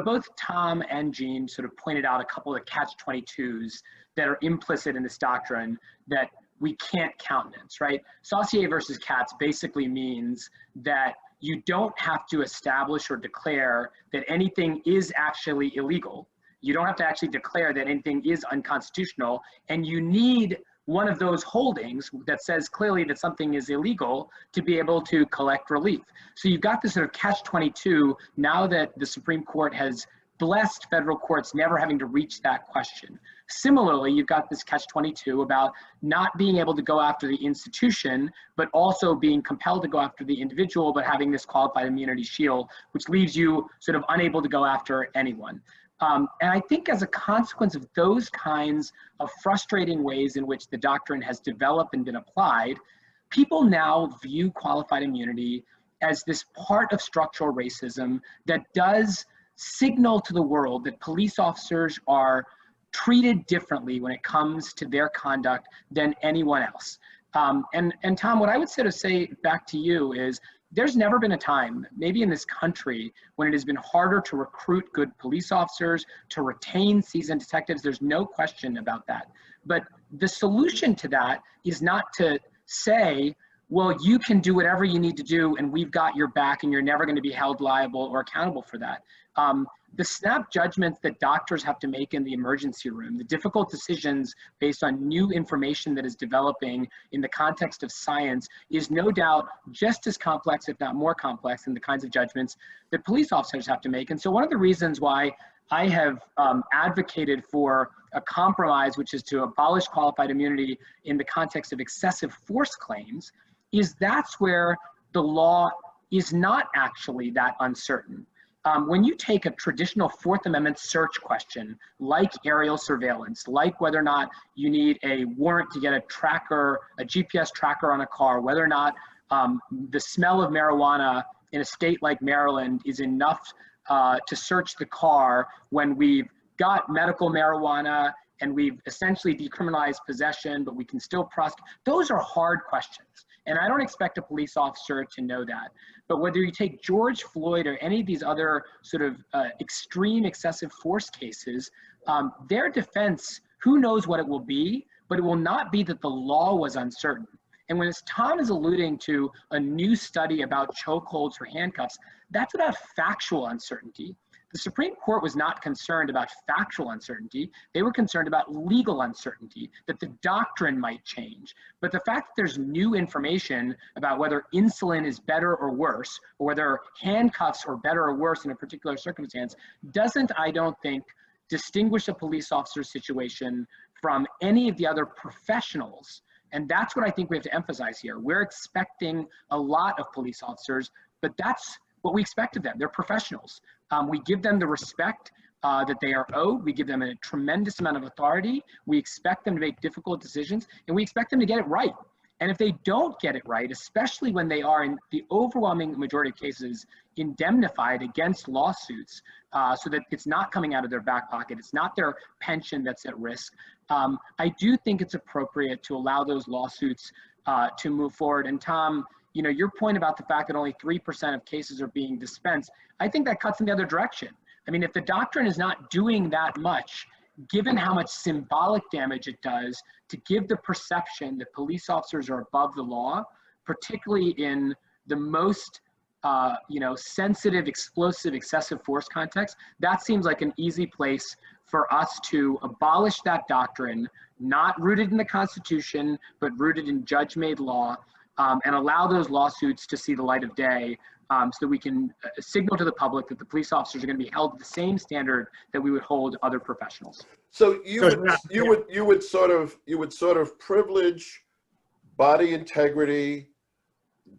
Speaker 4: Both Tom and Jean sort of pointed out a couple of catch-22s that are implicit in this doctrine that we can't countenance, right? Saussure versus Katz basically means that you don't have to establish or declare that anything is actually illegal. You don't have to actually declare that anything is unconstitutional, and you need one of those holdings that says clearly that something is illegal to be able to collect relief. So you've got this sort of catch-22 now that the Supreme Court has blessed federal courts never having to reach that question. Similarly, you've got this catch-22 about not being able to go after the institution, but also being compelled to go after the individual, but having this qualified immunity shield, which leaves you sort of unable to go after anyone. And I think as a consequence of those kinds of frustrating ways in which the doctrine has developed and been applied, people now view qualified immunity as this part of structural racism that does signal to the world that police officers are treated differently when it comes to their conduct than anyone else. And Tom, what I would sort of say back to you is, there's never been a time, maybe in this country, when it has been harder to recruit good police officers, to retain seasoned detectives. There's no question about that. But the solution to that is not to say, well, you can do whatever you need to do and we've got your back and you're never going to be held liable or accountable for that. The snap judgments that doctors have to make in the emergency room, the difficult decisions based on new information that is developing in the context of science, is no doubt just as complex, if not more complex, than the kinds of judgments that police officers have to make. And so one of the reasons why I have advocated for a compromise, which is to abolish qualified immunity in the context of excessive force claims, is that's where the law is not actually that uncertain. When you take a traditional Fourth Amendment search question, like aerial surveillance, like whether or not you need a warrant to get a tracker, a GPS tracker on a car, whether or not the smell of marijuana in a state like Maryland is enough to search the car when we've got medical marijuana and we've essentially decriminalized possession, but we can still prosecute. Those are hard questions. And I don't expect a police officer to know that. But whether you take George Floyd or any of these other sort of extreme excessive force cases, their defense, who knows what it will be, but it will not be that the law was uncertain. And when Tom is alluding to a new study about chokeholds or handcuffs, that's about factual uncertainty. The Supreme Court was not concerned about factual uncertainty. They were concerned about legal uncertainty, that the doctrine might change. But the fact that there's new information about whether insulin is better or worse, or whether handcuffs are better or worse in a particular circumstance, doesn't, I don't think, distinguish a police officer's situation from any of the other professionals. And that's what I think we have to emphasize here. We're expecting a lot of police officers, but that's what we expect of them. They're professionals. We give them the respect that they are owed. We give them a tremendous amount of authority. We expect them to make difficult decisions, and we expect them to get it right. And if they don't get it right, especially when they are, in the overwhelming majority of cases, indemnified against lawsuits, so that it's not coming out of their back pocket, it's not their pension that's at risk, I do think it's appropriate to allow those lawsuits to move forward. And Tom, you know, your point about the fact that only 3% of cases are being dispensed, I think that cuts in the other direction. I mean, if the doctrine is not doing that much, given how much symbolic damage it does to give the perception that police officers are above the law, particularly in the most sensitive, explosive, excessive force context, that seems like an easy place for us to abolish that doctrine, not rooted in the Constitution, but rooted in judge-made law, and allow those lawsuits to see the light of day, so that we can signal to the public that the police officers are going to be held to the same standard that we would hold other professionals.
Speaker 3: So you would sort of privilege body integrity,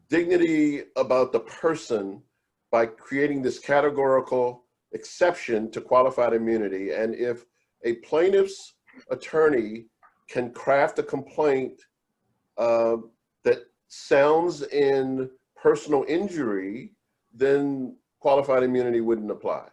Speaker 3: dignity about the person by creating this categorical exception to qualified immunity. And if a plaintiff's attorney can craft a complaint that sounds in personal injury, then qualified immunity wouldn't apply.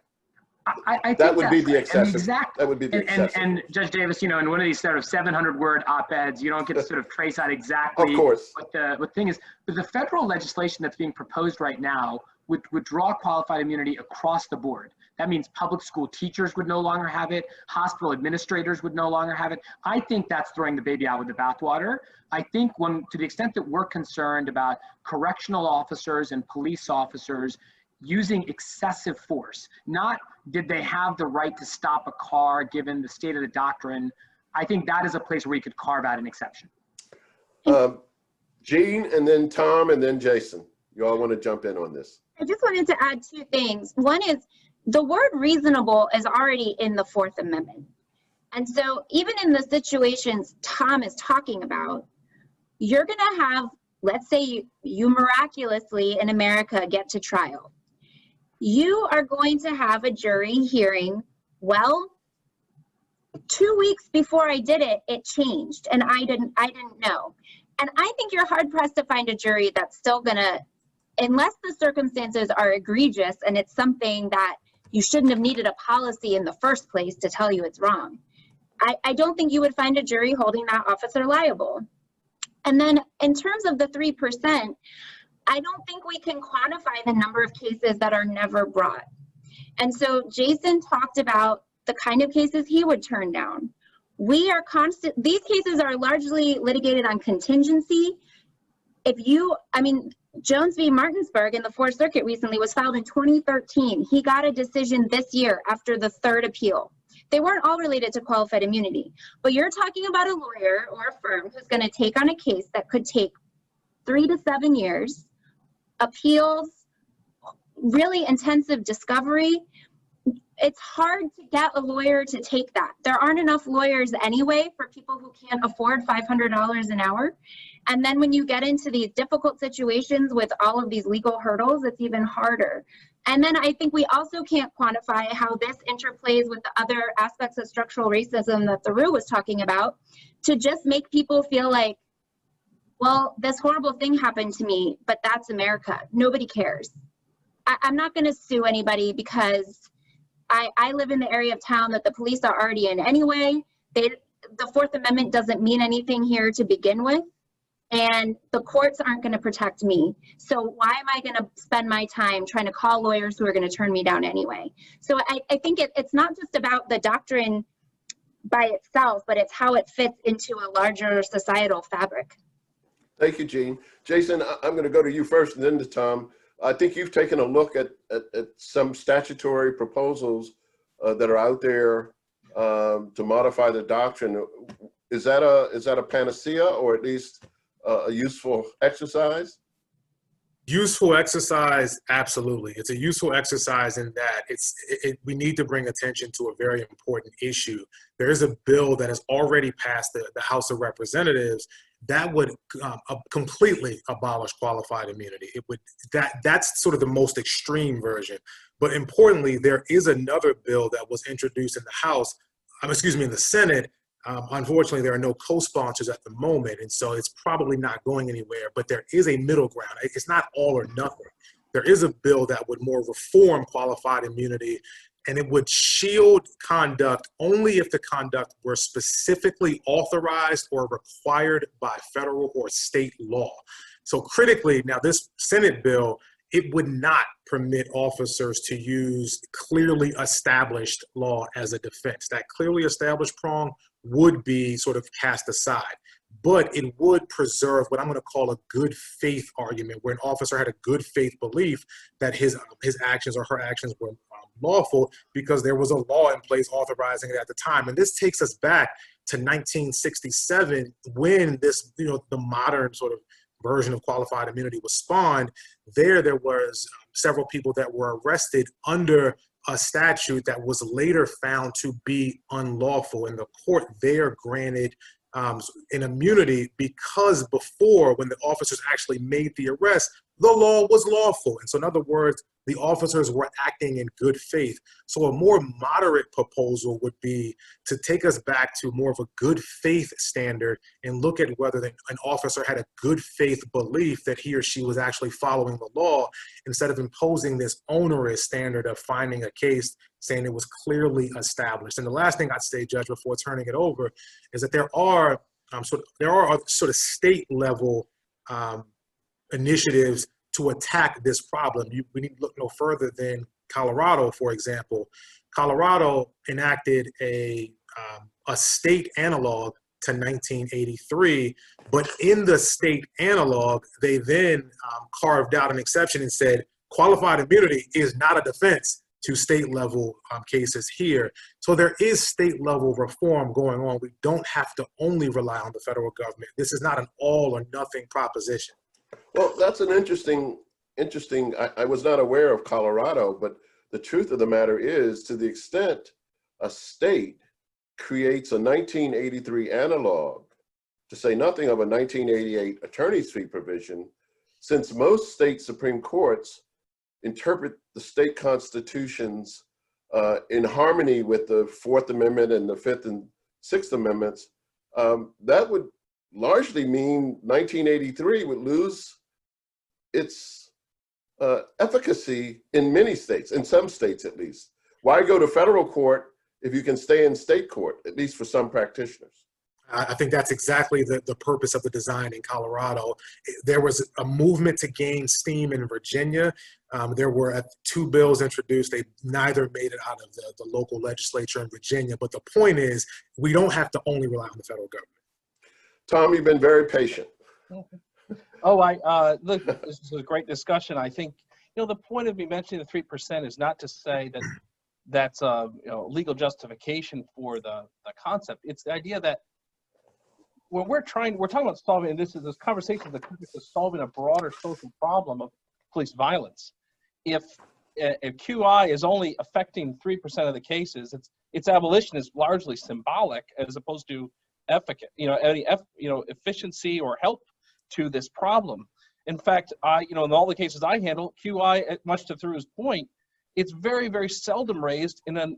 Speaker 4: I think
Speaker 3: that would be the
Speaker 4: right.
Speaker 3: excessive.
Speaker 4: Exactly.
Speaker 3: That would be the excessive.
Speaker 4: And Judge Davis, you know, in one of these sort of 700-word op-eds, you don't get to sort of trace out exactly
Speaker 3: Of course.
Speaker 4: what the thing is. But the federal legislation that's being proposed right now would draw qualified immunity across the board. That means public school teachers would no longer have it. Hospital administrators would no longer have it. I think that's throwing the baby out with the bathwater. I think to the extent that we're concerned about correctional officers and police officers using excessive force, not did they have the right to stop a car given the state of the doctrine, I think that is a place where we could carve out an exception.
Speaker 3: Jean, and then Tom, and then Jason. You all want to jump in on this?
Speaker 5: I just wanted to add two things. One is the word reasonable is already in the Fourth Amendment. And so even in the situations Tom is talking about, you're going to have, let's say you miraculously in America get to trial. You are going to have a jury hearing, well, 2 weeks before I did it, it changed and I didn't know. And I think you're hard pressed to find a jury that's still gonna, unless the circumstances are egregious and it's something that you shouldn't have needed a policy in the first place to tell you it's wrong. I don't think you would find a jury holding that officer liable. And then in terms of the 3%, I don't think we can quantify the number of cases that are never brought. And so Jason talked about the kind of cases he would turn down. We are these cases are largely litigated on contingency. Jones v. Martinsburg in the Fourth Circuit recently was filed in 2013. He got a decision this year after the third appeal. They weren't all related to qualified immunity, but you're talking about a lawyer or a firm who's going to take on a case that could take 3 to 7 years, appeals, really intensive discovery. It's hard to get a lawyer to take that. There aren't enough lawyers anyway for people who can't afford $500 an hour. And then when you get into these difficult situations with all of these legal hurdles, it's even harder. And then I think we also can't quantify how this interplays with the other aspects of structural racism that Theroux was talking about, to just make people feel like, well, this horrible thing happened to me, but that's America. Nobody cares. I'm not going to sue anybody because I live in the area of town that the police are already in anyway. The Fourth Amendment doesn't mean anything here to begin with, and the courts aren't going to protect me. So why am I going to spend my time trying to call lawyers who are going to turn me down anyway? So I think it's not just about the doctrine by itself, but it's how it fits into a larger societal fabric.
Speaker 3: Thank you, Jean. Jason, I'm going to go to you first and then to Tom. I think you've taken a look at some statutory proposals that are out there to modify the doctrine. Is that a panacea, or at least a useful exercise?
Speaker 7: Useful exercise, absolutely. It's a useful exercise in that we need to bring attention to a very important issue. There is a bill that has already passed the House of Representatives that would completely abolish qualified immunity. That's sort of the most extreme version. But importantly, there is another bill that was introduced in the House, in the Senate. Unfortunately, there are no co-sponsors at the moment, and so it's probably not going anywhere, but there is a middle ground. It's not all or nothing. There is a bill that would more reform qualified immunity, and it would shield conduct only if the conduct were specifically authorized or required by federal or state law. So critically, now this Senate bill, it would not permit officers to use clearly established law as a defense. That clearly established prong would be sort of cast aside, but it would preserve what I'm going to call a good faith argument, where an officer had a good faith belief that his actions or her actions were lawful because there was a law in place authorizing it at the time. And this takes us back to 1967 when this, the modern sort of version of qualified immunity was spawned. There was several people that were arrested under a statute that was later found to be unlawful, and the court there granted an immunity because before, when the officers actually made the arrest, the law was lawful. And so in other words, the officers were acting in good faith. So a more moderate proposal would be to take us back to more of a good faith standard and look at whether an officer had a good faith belief that he or she was actually following the law, instead of imposing this onerous standard of finding a case saying it was clearly established. And the last thing I'd say, Judge, before turning it over, is that there are sort of state level initiatives to attack this problem. We need to look no further than Colorado, for example. Colorado enacted a state analog to 1983, but in the state analog, they then carved out an exception and said qualified immunity is not a defense to state level cases here. So there is state level reform going on. We don't have to only rely on the federal government. This is not an all or nothing proposition.
Speaker 3: Well, that's an interesting, I was not aware of Colorado, but the truth of the matter is, to the extent a state creates a 1983 analog, to say nothing of a 1988 attorney's fee provision, since most state Supreme Courts interpret the state constitutions in harmony with the Fourth Amendment and the Fifth and Sixth Amendments, that would largely mean 1983 would lose its efficacy in many states, in some states at least. Why go to federal court if you can stay in state court, at least for some practitioners?
Speaker 7: I think that's exactly the purpose of the design in Colorado. There was a movement to gain steam in Virginia. There were 2 bills introduced. They neither made it out of the local legislature in Virginia. But the point is, we don't have to only rely on the federal government.
Speaker 3: Tom, you've been very patient.
Speaker 6: Oh, look, this is a great discussion. I think, the point of me mentioning the 3% is not to say that that's a legal justification for the concept. It's the idea that when we're talking about solving, and this conversation is solving a broader social problem of police violence. If QI is only affecting 3% of the cases, its abolition is largely symbolic as opposed to any efficiency or help to this problem. In fact, in all the cases I handle, QI, much to Thur's point, it's very, very seldom raised in an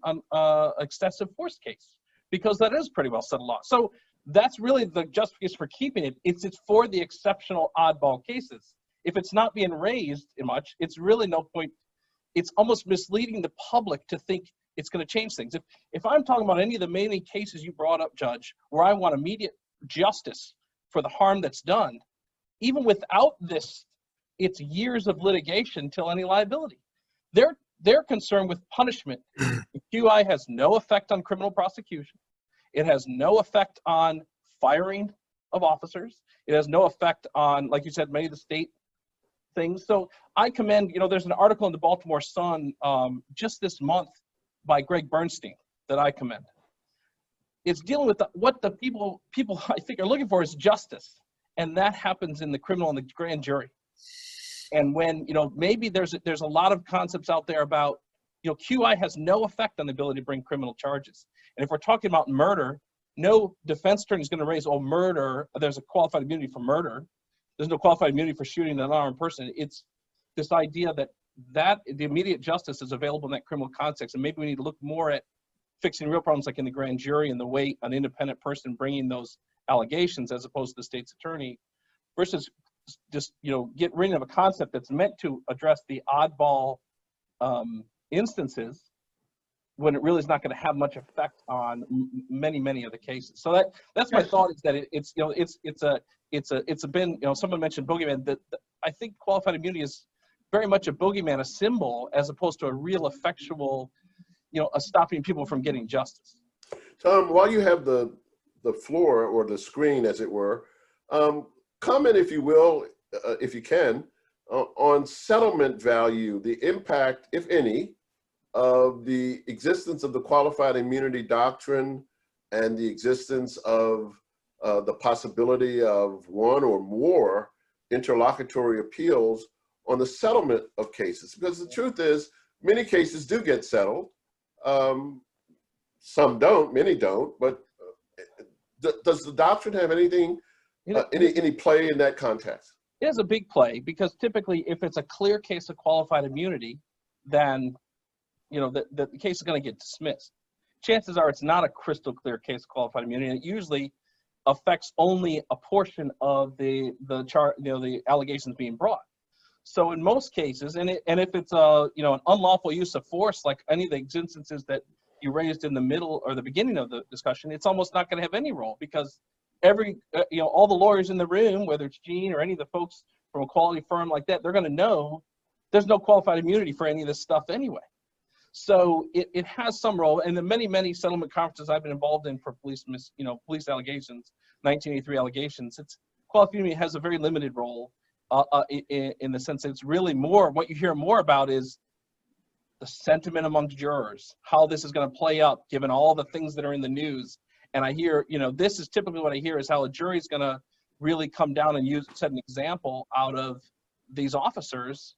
Speaker 6: excessive force case because that is pretty well settled law. So that's really the justification for keeping it. It's for the exceptional oddball cases. If it's not being raised much, it's really no point. It's almost misleading the public to think it's going to change things. If I'm talking about any of the many cases you brought up, Judge, where I want immediate justice for the harm that's done, even without this, it's years of litigation till any liability. They're concerned with punishment. QI has no effect on criminal prosecution. It has no effect on firing of officers. It has no effect on, like you said, many of the state things. So I commend, there's an article in the Baltimore Sun just this month by Greg Bernstein that I commend. It's dealing with what the people I think are looking for is justice. And that happens in the criminal and the grand jury. And when, maybe there's a lot of concepts out there about, QI has no effect on the ability to bring criminal charges. And if we're talking about murder, no defense attorney is going to raise, murder, there's a qualified immunity for murder. There's no qualified immunity for shooting an unarmed person. It's this idea that the immediate justice is available in that criminal context. And maybe we need to look more at fixing real problems like in the grand jury and the way an independent person bringing those allegations as opposed to the state's attorney versus just, get rid of a concept that's meant to address the oddball instances when it really is not going to have much effect on many of the cases. So that's my thought is that it's been, someone mentioned boogeyman, that I think qualified immunity is very much a boogeyman, a symbol, as opposed to a real effectual, stopping people from getting justice.
Speaker 3: Tom, while you have the floor or the screen, as it were, comment, if you will, if you can, on settlement value, the impact, if any, of the existence of the qualified immunity doctrine and the existence of the possibility of one or more interlocutory appeals on the settlement of cases. Because the truth is, many cases do get settled. Some don't, many don't, but does the doctrine have anything, any play in that context?
Speaker 6: It has a big play because typically if it's a clear case of qualified immunity, then the case is going to get dismissed. Chances are it's not a crystal clear case of qualified immunity, and it usually affects only a portion of the allegations being brought. So in most cases, and if it's an unlawful use of force, like any of the instances that you raised in the middle or the beginning of the discussion, it's almost not going to have any role because all the lawyers in the room, whether it's Gene or any of the folks from a quality firm like that, they're going to know there's no qualified immunity for any of this stuff anyway. So it has some role, and the many settlement conferences I've been involved in for police allegations, 1983 allegations, qualified immunity has a very limited role in the sense that it's really more, what you hear more about is the sentiment amongst jurors, how this is going to play out given all the things that are in the news. And I hear, this is typically what I hear is how a jury is going to really come down and set an example out of these officers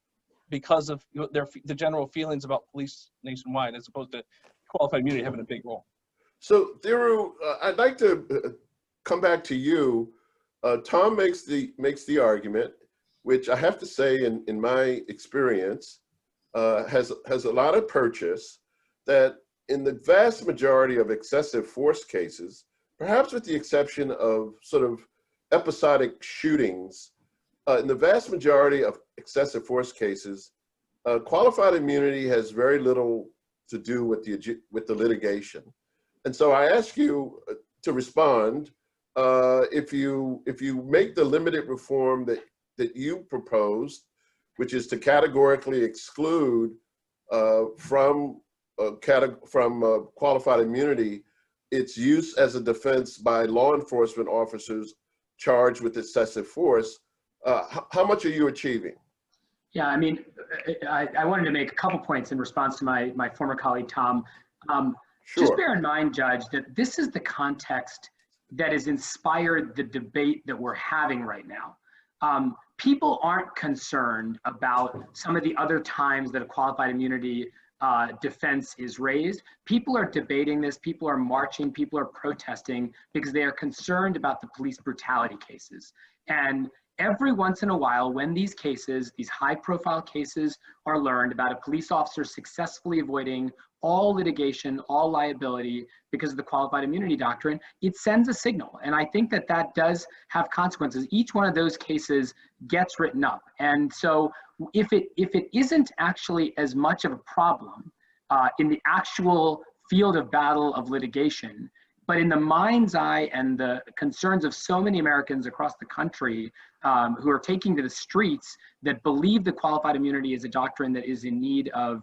Speaker 6: because of the general feelings about police nationwide, as opposed to qualified immunity having a big role.
Speaker 3: So, Thiru, I'd like to come back to you. Tom makes the argument, which I have to say, in my experience, has a lot of purchase, that in the vast majority of excessive force cases, perhaps with the exception of sort of episodic shootings, in the vast majority of excessive force cases, qualified immunity has very little to do with the litigation. And so I ask you to respond if you make the limited reform that you proposed, which is to categorically exclude from qualified immunity its use as a defense by law enforcement officers charged with excessive force, how much are you achieving?
Speaker 4: Yeah, I mean, I wanted to make a couple points in response to my former colleague, Tom.
Speaker 3: Sure.
Speaker 4: Just bear in mind, Judge, that this is the context that has inspired the debate that we're having right now. People aren't concerned about some of the other times that a qualified immunity defense is raised. People are debating this, people are marching, people are protesting because they are concerned about the police brutality cases. And every once in a while, when these cases, these high profile cases are learned about a police officer successfully avoiding all litigation, all liability because of the qualified immunity doctrine, it sends a signal. And I think that that does have consequences. Each one of those cases gets written up. And so if it isn't actually as much of a problem in the actual field of battle of litigation, but in the mind's eye and the concerns of so many Americans across the country who are taking to the streets that believe the qualified immunity is a doctrine that is in need of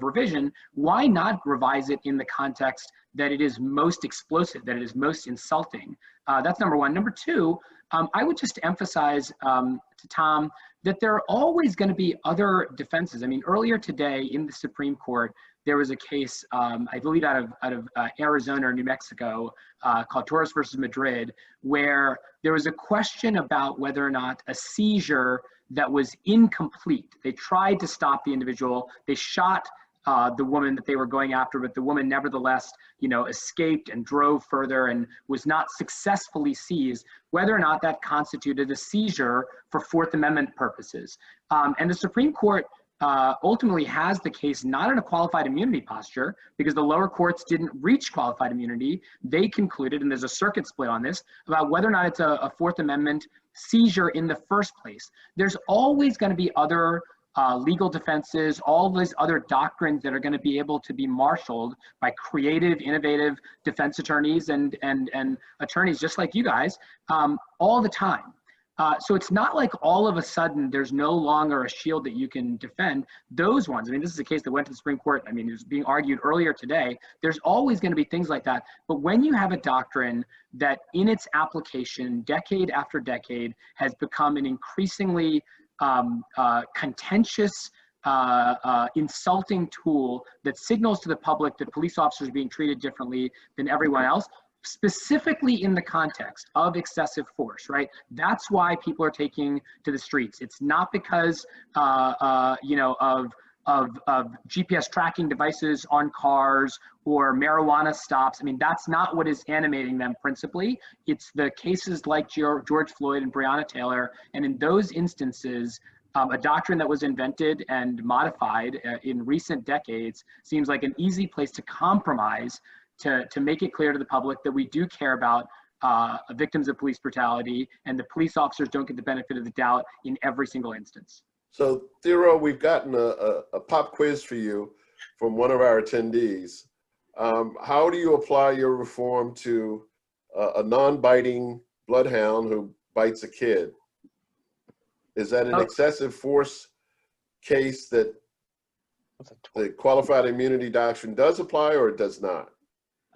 Speaker 4: revision, why not revise it in the context that it is most explosive, that it is most insulting? That's number one. Number two, I would just emphasize to Tom that there are always going to be other defenses. I mean, earlier today in the Supreme Court, there was a case, I believe out of Arizona or New Mexico, called Torres versus Madrid, where there was a question about whether or not a seizure that was incomplete. They tried to stop the individual. They shot the woman that they were going after, but the woman nevertheless, escaped and drove further and was not successfully seized, whether or not that constituted a seizure for Fourth Amendment purposes. And the Supreme Court ultimately has the case not in a qualified immunity posture because the lower courts didn't reach qualified immunity. They concluded, and there's a circuit split on this, about whether or not it's a Fourth Amendment seizure in the first place. There's always going to be other legal defenses, all these other doctrines that are going to be able to be marshaled by creative, innovative defense attorneys and attorneys just like you guys all the time. So it's not like all of a sudden there's no longer a shield that you can defend. Those ones, I mean, this is a case that went to the Supreme Court. I mean, it was being argued earlier today. There's always going to be things like that. But when you have a doctrine that in its application, decade after decade, has become an increasingly contentious, insulting tool that signals to the public that police officers are being treated differently than everyone else, specifically in the context of excessive force, right? That's why people are taking to the streets. It's not because, of GPS tracking devices on cars or marijuana stops. I mean, that's not what is animating them principally. It's the cases like George Floyd and Breonna Taylor. And in those instances, a doctrine that was invented and modified in recent decades seems like an easy place to compromise to make it clear to the public that we do care about victims of police brutality and the police officers don't get the benefit of the doubt in every single instance.
Speaker 3: So, Theo, we've gotten a pop quiz for you from one of our attendees. How do you apply your reform to a non-biting bloodhound who bites a kid? Is that an excessive force case that the qualified immunity doctrine does apply or it does not?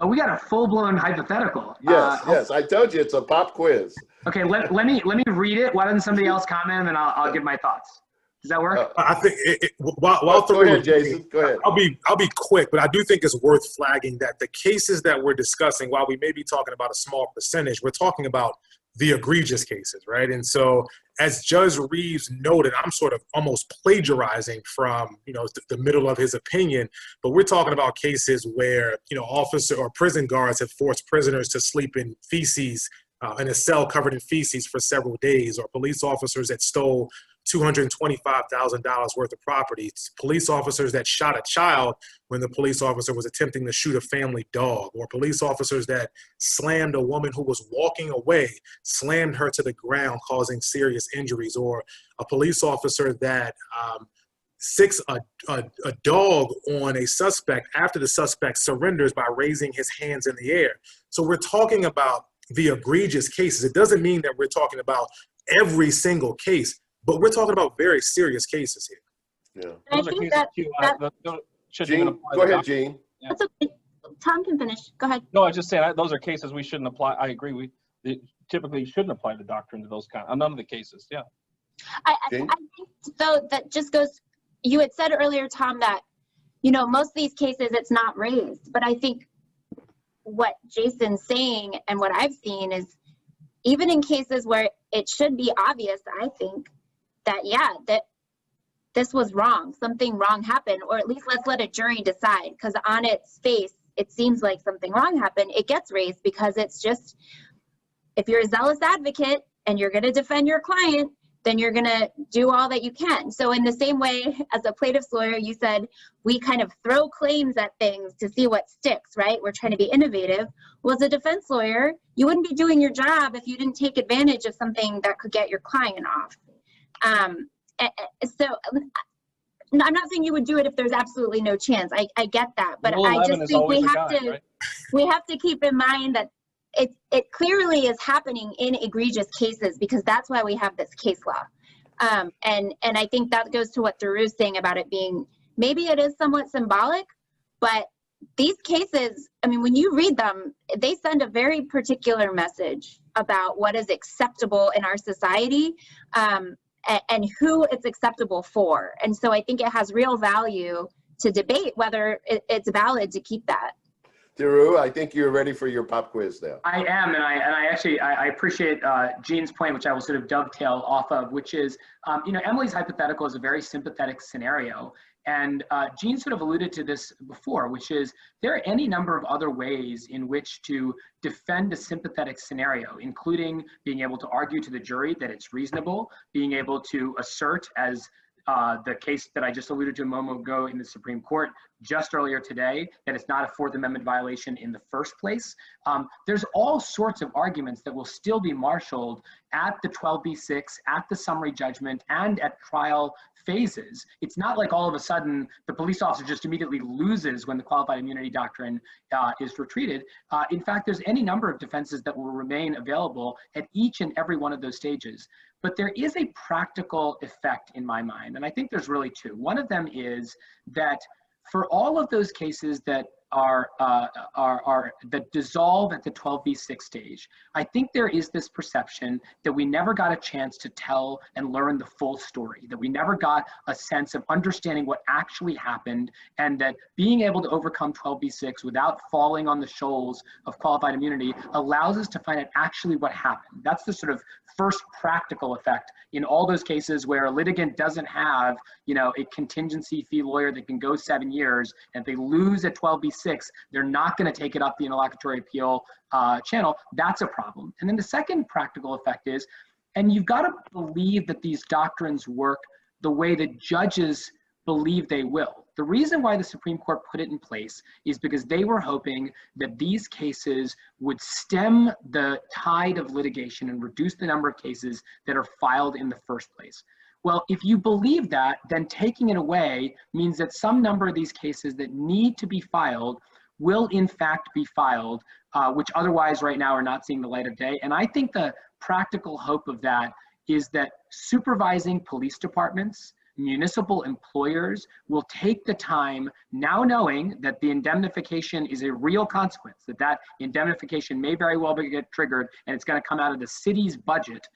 Speaker 4: Oh, we got a full-blown hypothetical.
Speaker 3: Yes, I told you it's a pop quiz.
Speaker 4: Okay, let me read it. Why doesn't somebody else comment, and then I'll give my thoughts. Does that work?
Speaker 7: I think while
Speaker 3: go ahead, Jason. Go ahead.
Speaker 7: I'll be quick, but I do think it's worth flagging that the cases that we're discussing, while we may be talking about a small percentage, we're talking about the egregious cases, right? And so, as Judge Reeves noted, I'm sort of almost plagiarizing from the middle of his opinion, but we're talking about cases where officer or prison guards have forced prisoners to sleep in feces in a cell covered in feces for several days, or police officers that stole $225,000 worth of property, police officers that shot a child when the police officer was attempting to shoot a family dog, or police officers that slammed a woman who was walking away, slammed her to the ground, causing serious injuries, or a police officer that sicks a dog on a suspect after the suspect surrenders by raising his hands in the air. So we're talking about the egregious cases. It doesn't mean that we're talking about every single case, but we're talking about very serious cases here.
Speaker 3: Yeah.
Speaker 5: I
Speaker 6: Those are
Speaker 5: think
Speaker 6: cases
Speaker 5: that,
Speaker 6: too,
Speaker 5: that
Speaker 6: shouldn't even
Speaker 3: Gene,
Speaker 6: apply
Speaker 3: go
Speaker 6: to
Speaker 3: ahead,
Speaker 6: doctors.
Speaker 3: Gene.
Speaker 5: that's okay. Tom can finish. Go ahead.
Speaker 6: No, I was just saying those are cases we shouldn't apply. I agree. They typically shouldn't apply the doctrine to those none of the cases. Yeah.
Speaker 5: I
Speaker 3: Jane?
Speaker 5: think though that just goes, you had said earlier, Tom, that, you know, most of these cases it's not raised, but I think what Jason's saying and what I've seen is even in cases where it should be obvious, I think that, yeah, that this was wrong, something wrong happened, or at least let's let a jury decide, because on its face, it seems like something wrong happened. It gets raised because it's just, if you're a zealous advocate and you're going to defend your client, then you're going to do all that you can. So in the same way as a plaintiff's lawyer, you said we kind of throw claims at things to see what sticks, right? We're trying to be innovative. Well, as a defense lawyer, you wouldn't be doing your job if you didn't take advantage of something that could get your client off. So I'm not saying you would do it if there's absolutely no chance. I get that, but
Speaker 6: Rule
Speaker 5: I
Speaker 6: 11
Speaker 5: just
Speaker 6: is
Speaker 5: think
Speaker 6: always
Speaker 5: we
Speaker 6: a
Speaker 5: have
Speaker 6: guide,
Speaker 5: to
Speaker 6: right?
Speaker 5: we have to keep in mind that it clearly is happening in egregious cases, because that's why we have this case law. And I think that goes to what Daru's saying about it being, maybe it is somewhat symbolic, but these cases, I mean, when you read them, they send a very particular message about what is acceptable in our society, and who it's acceptable for. And so I think it has real value to debate whether it's valid to keep that.
Speaker 3: Daru, I think you're ready for your pop quiz now.
Speaker 4: I am, and I actually appreciate Jean's point, which I will sort of dovetail off of, which is, you know, Emily's hypothetical is a very sympathetic scenario, and Jean sort of alluded to this before, which is there are any number of other ways in which to defend a sympathetic scenario, including being able to argue to the jury that it's reasonable, being able to assert, as the case that I just alluded to a moment ago in the Supreme Court just earlier today, that it's not a Fourth Amendment violation in the first place. There's all sorts of arguments that will still be marshaled at the 12b6, at the summary judgment, and at trial phases. It's not like all of a sudden the police officer just immediately loses when the qualified immunity doctrine is retreated. In fact, there's any number of defenses that will remain available at each and every one of those stages. But there is a practical effect in my mind, and I think there's really two. One of them is that for all of those cases that that dissolve at the 12b6 stage, I think there is this perception that we never got a chance to tell and learn the full story, that we never got a sense of understanding what actually happened, and that being able to overcome 12b6 without falling on the shoals of qualified immunity allows us to find out actually what happened. That's the sort of first practical effect in all those cases where a litigant doesn't have, you know, a contingency fee lawyer that can go 7 years, and if they lose at 12b6, they're not going to take it up the interlocutory appeal channel. That's a problem. And then the second practical effect is, and you've got to believe that these doctrines work the way that judges believe they will. The reason why the Supreme Court put it in place is because they were hoping that these cases would stem the tide of litigation and reduce the number of cases that are filed in the first place. Well, if you believe that, then taking it away means that some number of these cases that need to be filed will in fact be filed, which otherwise right now are not seeing the light of day. And I think the practical hope of that is that supervising police departments, municipal employers will take the time, now knowing that the indemnification is a real consequence, that indemnification may very well get triggered and it's going to come out of the city's budget,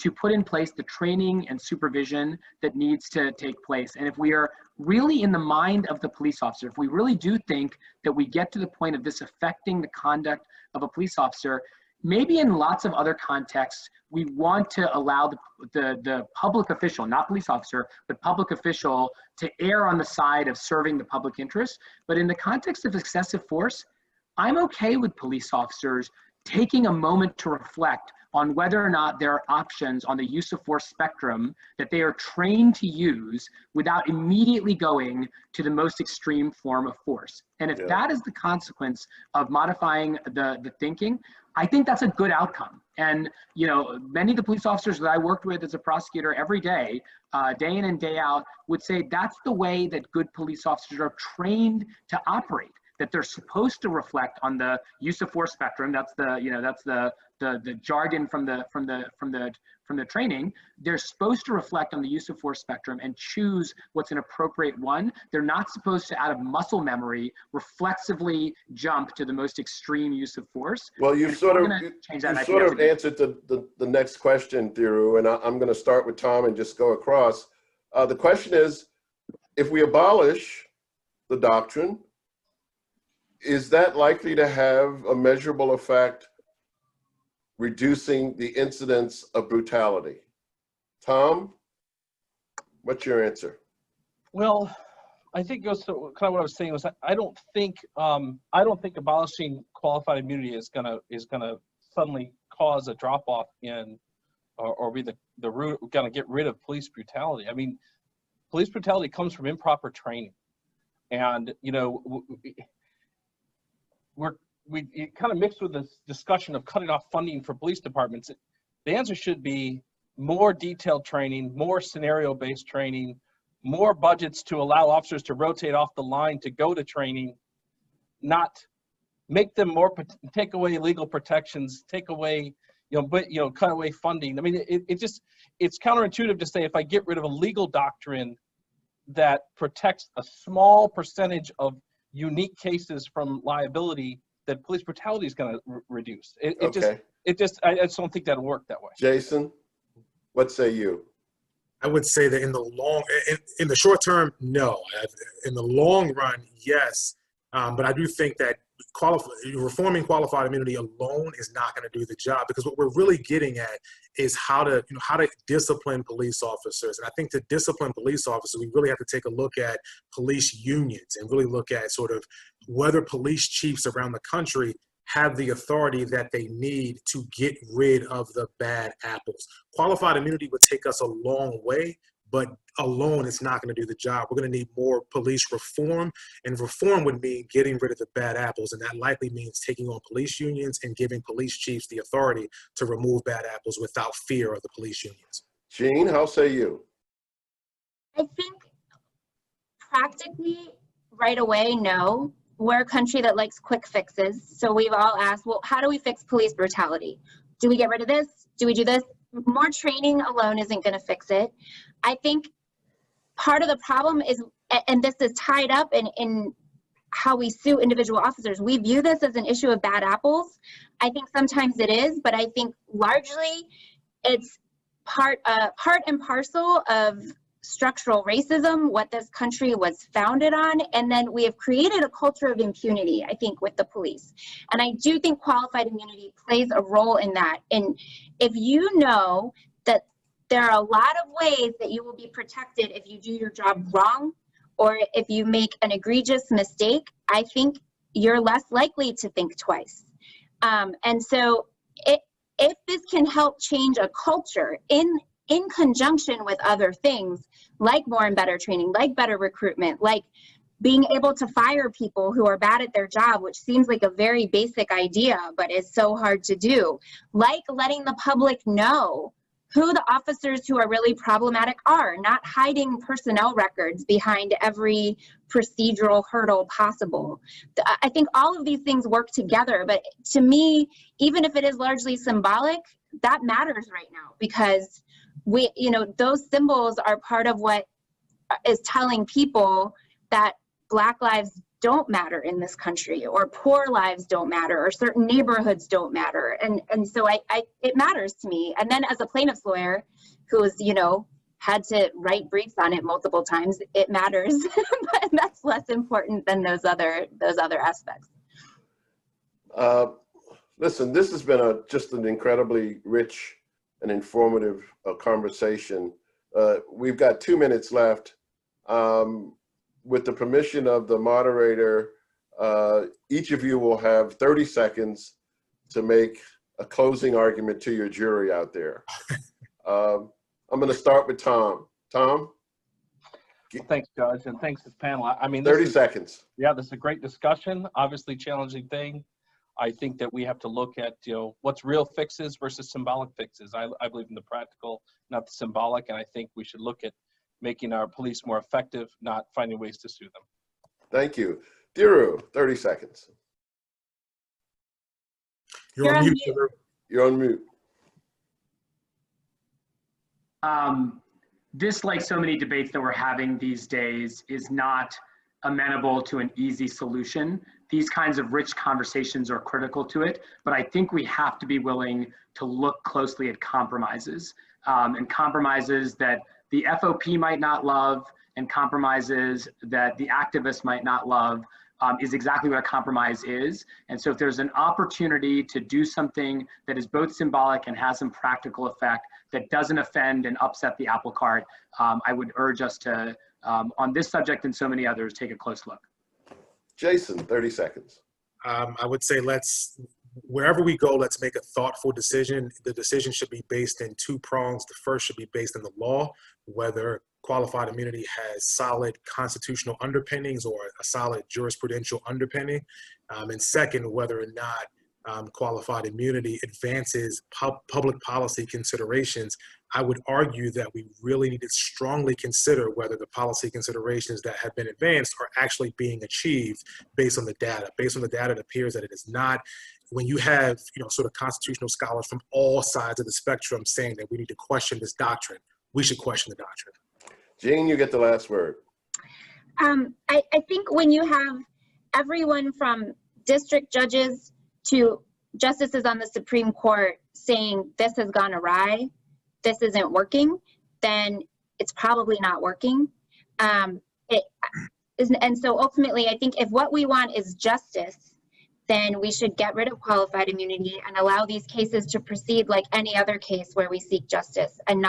Speaker 4: to put in place the training and supervision that needs to take place. And if we are really in the mind of the police officer, if we really do think that we get to the point of this affecting the conduct of a police officer, maybe in lots of other contexts, we want to allow the public official, not police officer, but public official, to err on the side of serving the public interest. But in the context of excessive force, I'm okay with police officers taking a moment to reflect on whether or not there are options on the use of force spectrum that they are trained to use without immediately going to the most extreme form of force. And if that is the consequence of modifying the thinking, I think that's a good outcome. And, you know, many of the police officers that I worked with as a prosecutor every day, day in and day out, would say that's the way that good police officers are trained to operate. that they're supposed to reflect on the use of force spectrum. That's the jargon from the training. They're supposed to reflect on the use of force spectrum and choose what's an appropriate one. They're not supposed to, out of muscle memory, reflexively jump to the most extreme use of force.
Speaker 3: Well, you sort of answered the next question, Thiru, and I'm going to start with Tom and just go across. The question is, if we abolish the doctrine, is that likely to have a measurable effect reducing the incidence of brutality? Tom, what's your answer?
Speaker 6: Well, I think it goes to kind of what I was saying was I don't think abolishing qualified immunity is gonna suddenly cause a drop off in or be the root gonna get rid of police brutality. I mean, police brutality comes from improper training, and you know it kind of mixed with this discussion of cutting off funding for police departments. The answer should be more detailed training, more scenario-based training, more budgets to allow officers to rotate off the line to go to training, not make them more, take away legal protections, take away, cut away funding. I mean, it's counterintuitive to say if I get rid of a legal doctrine that protects a small percentage of unique cases from liability, that police brutality is going to reduce. I just don't think that'll work that way.
Speaker 3: Jason, what say you?
Speaker 7: I would say that in the short term, no. In the long run, yes. But I do think that reforming qualified immunity alone is not going to do the job, because what we're really getting at is how to discipline police officers. And I think to discipline police officers, we really have to take a look at police unions and really look at sort of whether police chiefs around the country have the authority that they need to get rid of the bad apples. Qualified immunity would take us a long way, but alone it's not going to do the job. We're going to need more police reform, and reform would mean getting rid of the bad apples, and that likely means taking on police unions and giving police chiefs the authority to remove bad apples without fear of the police unions.
Speaker 3: Jean, how say you?
Speaker 5: I think practically right away, no. We're a country that likes quick fixes. So we've all asked, well, how do we fix police brutality? Do we get rid of this? Do we do this? More training alone isn't going to fix it. I think part of the problem is, and this is tied up in how we sue individual officers, we view this as an issue of bad apples. I think sometimes it is, but I think largely it's part and parcel of structural racism, what this country was founded on, and then we have created a culture of impunity, I think, with the police. And I do think qualified immunity plays a role in that. And if you know that there are a lot of ways that you will be protected if you do your job wrong, or if you make an egregious mistake, I think you're less likely to think twice. And so if this can help change a culture in conjunction with other things, like more and better training, like better recruitment, like being able to fire people who are bad at their job, which seems like a very basic idea, but is so hard to do, like letting the public know who the officers who are really problematic are, not hiding personnel records behind every procedural hurdle possible. I think all of these things work together, but to me, even if it is largely symbolic, that matters right now, because those symbols are part of what is telling people that Black lives don't matter in this country, or poor lives don't matter, or certain neighborhoods don't matter. And so it matters to me. And then as a plaintiff's lawyer who's, had to write briefs on it multiple times, it matters, but that's less important than those other aspects.
Speaker 3: Listen, this has been just an incredibly rich and informative conversation. We've got 2 minutes left. With the permission of the moderator, each of you will have 30 seconds to make a closing argument to your jury out there. I'm going to start with Tom. Tom?
Speaker 6: Well, thanks, Judge, and thanks to this panel. I mean,
Speaker 3: 30 seconds.
Speaker 6: Yeah, this is a great discussion, obviously challenging thing. I think that we have to look at, what's real fixes versus symbolic fixes. I believe in the practical, not the symbolic, and I think we should look at making our police more effective, not finding ways to sue them.
Speaker 3: Thank you. Thiru, 30 seconds.
Speaker 7: You're on mute. Thiru.
Speaker 3: You're on mute.
Speaker 4: This, like so many debates that we're having these days, is not amenable to an easy solution. These kinds of rich conversations are critical to it, but I think we have to be willing to look closely at compromises, and compromises that the FOP might not love, and compromises that the activists might not love, is exactly what a compromise is. And so if there's an opportunity to do something that is both symbolic and has some practical effect that doesn't offend and upset the apple cart, I would urge us to, on this subject and so many others, take a close look.
Speaker 3: Jason, 30 seconds.
Speaker 7: I would say wherever we go, let's make a thoughtful decision. The decision should be based in two prongs. The first should be based in the law, whether qualified immunity has solid constitutional underpinnings or a solid jurisprudential underpinning. And second, whether or not qualified immunity advances public policy considerations. I would argue that we really need to strongly consider whether the policy considerations that have been advanced are actually being achieved based on the data. Based on the data, it appears that it is not. When you have, sort of constitutional scholars from all sides of the spectrum saying that we need to question this doctrine, we should question the doctrine.
Speaker 3: Jane, you get the last word.
Speaker 5: I think when you have everyone from district judges to justices on the Supreme Court saying this has gone awry, this isn't working, then it's probably not working. And so ultimately, I think if what we want is justice, then we should get rid of qualified immunity and allow these cases to proceed like any other case where we seek justice, and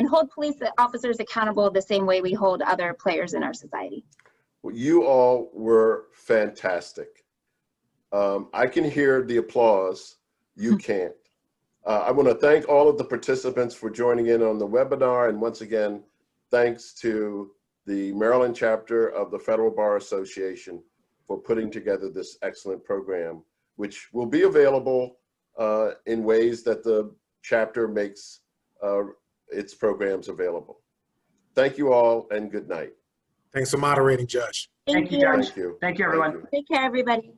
Speaker 5: hold police officers accountable the same way we hold other players in our society.
Speaker 3: Well, you all were fantastic. I can hear the applause. You can't. I want to thank all of the participants for joining in on the webinar. And once again, thanks to the Maryland chapter of the Federal Bar Association for putting together this excellent program, which will be available in ways that the chapter makes its programs available. Thank you all, and good night.
Speaker 7: Thanks for moderating, Judge.
Speaker 5: Thank you.
Speaker 4: Judge.
Speaker 3: Thank you.
Speaker 4: Thank you, everyone.
Speaker 3: Thank you.
Speaker 5: Take care, everybody.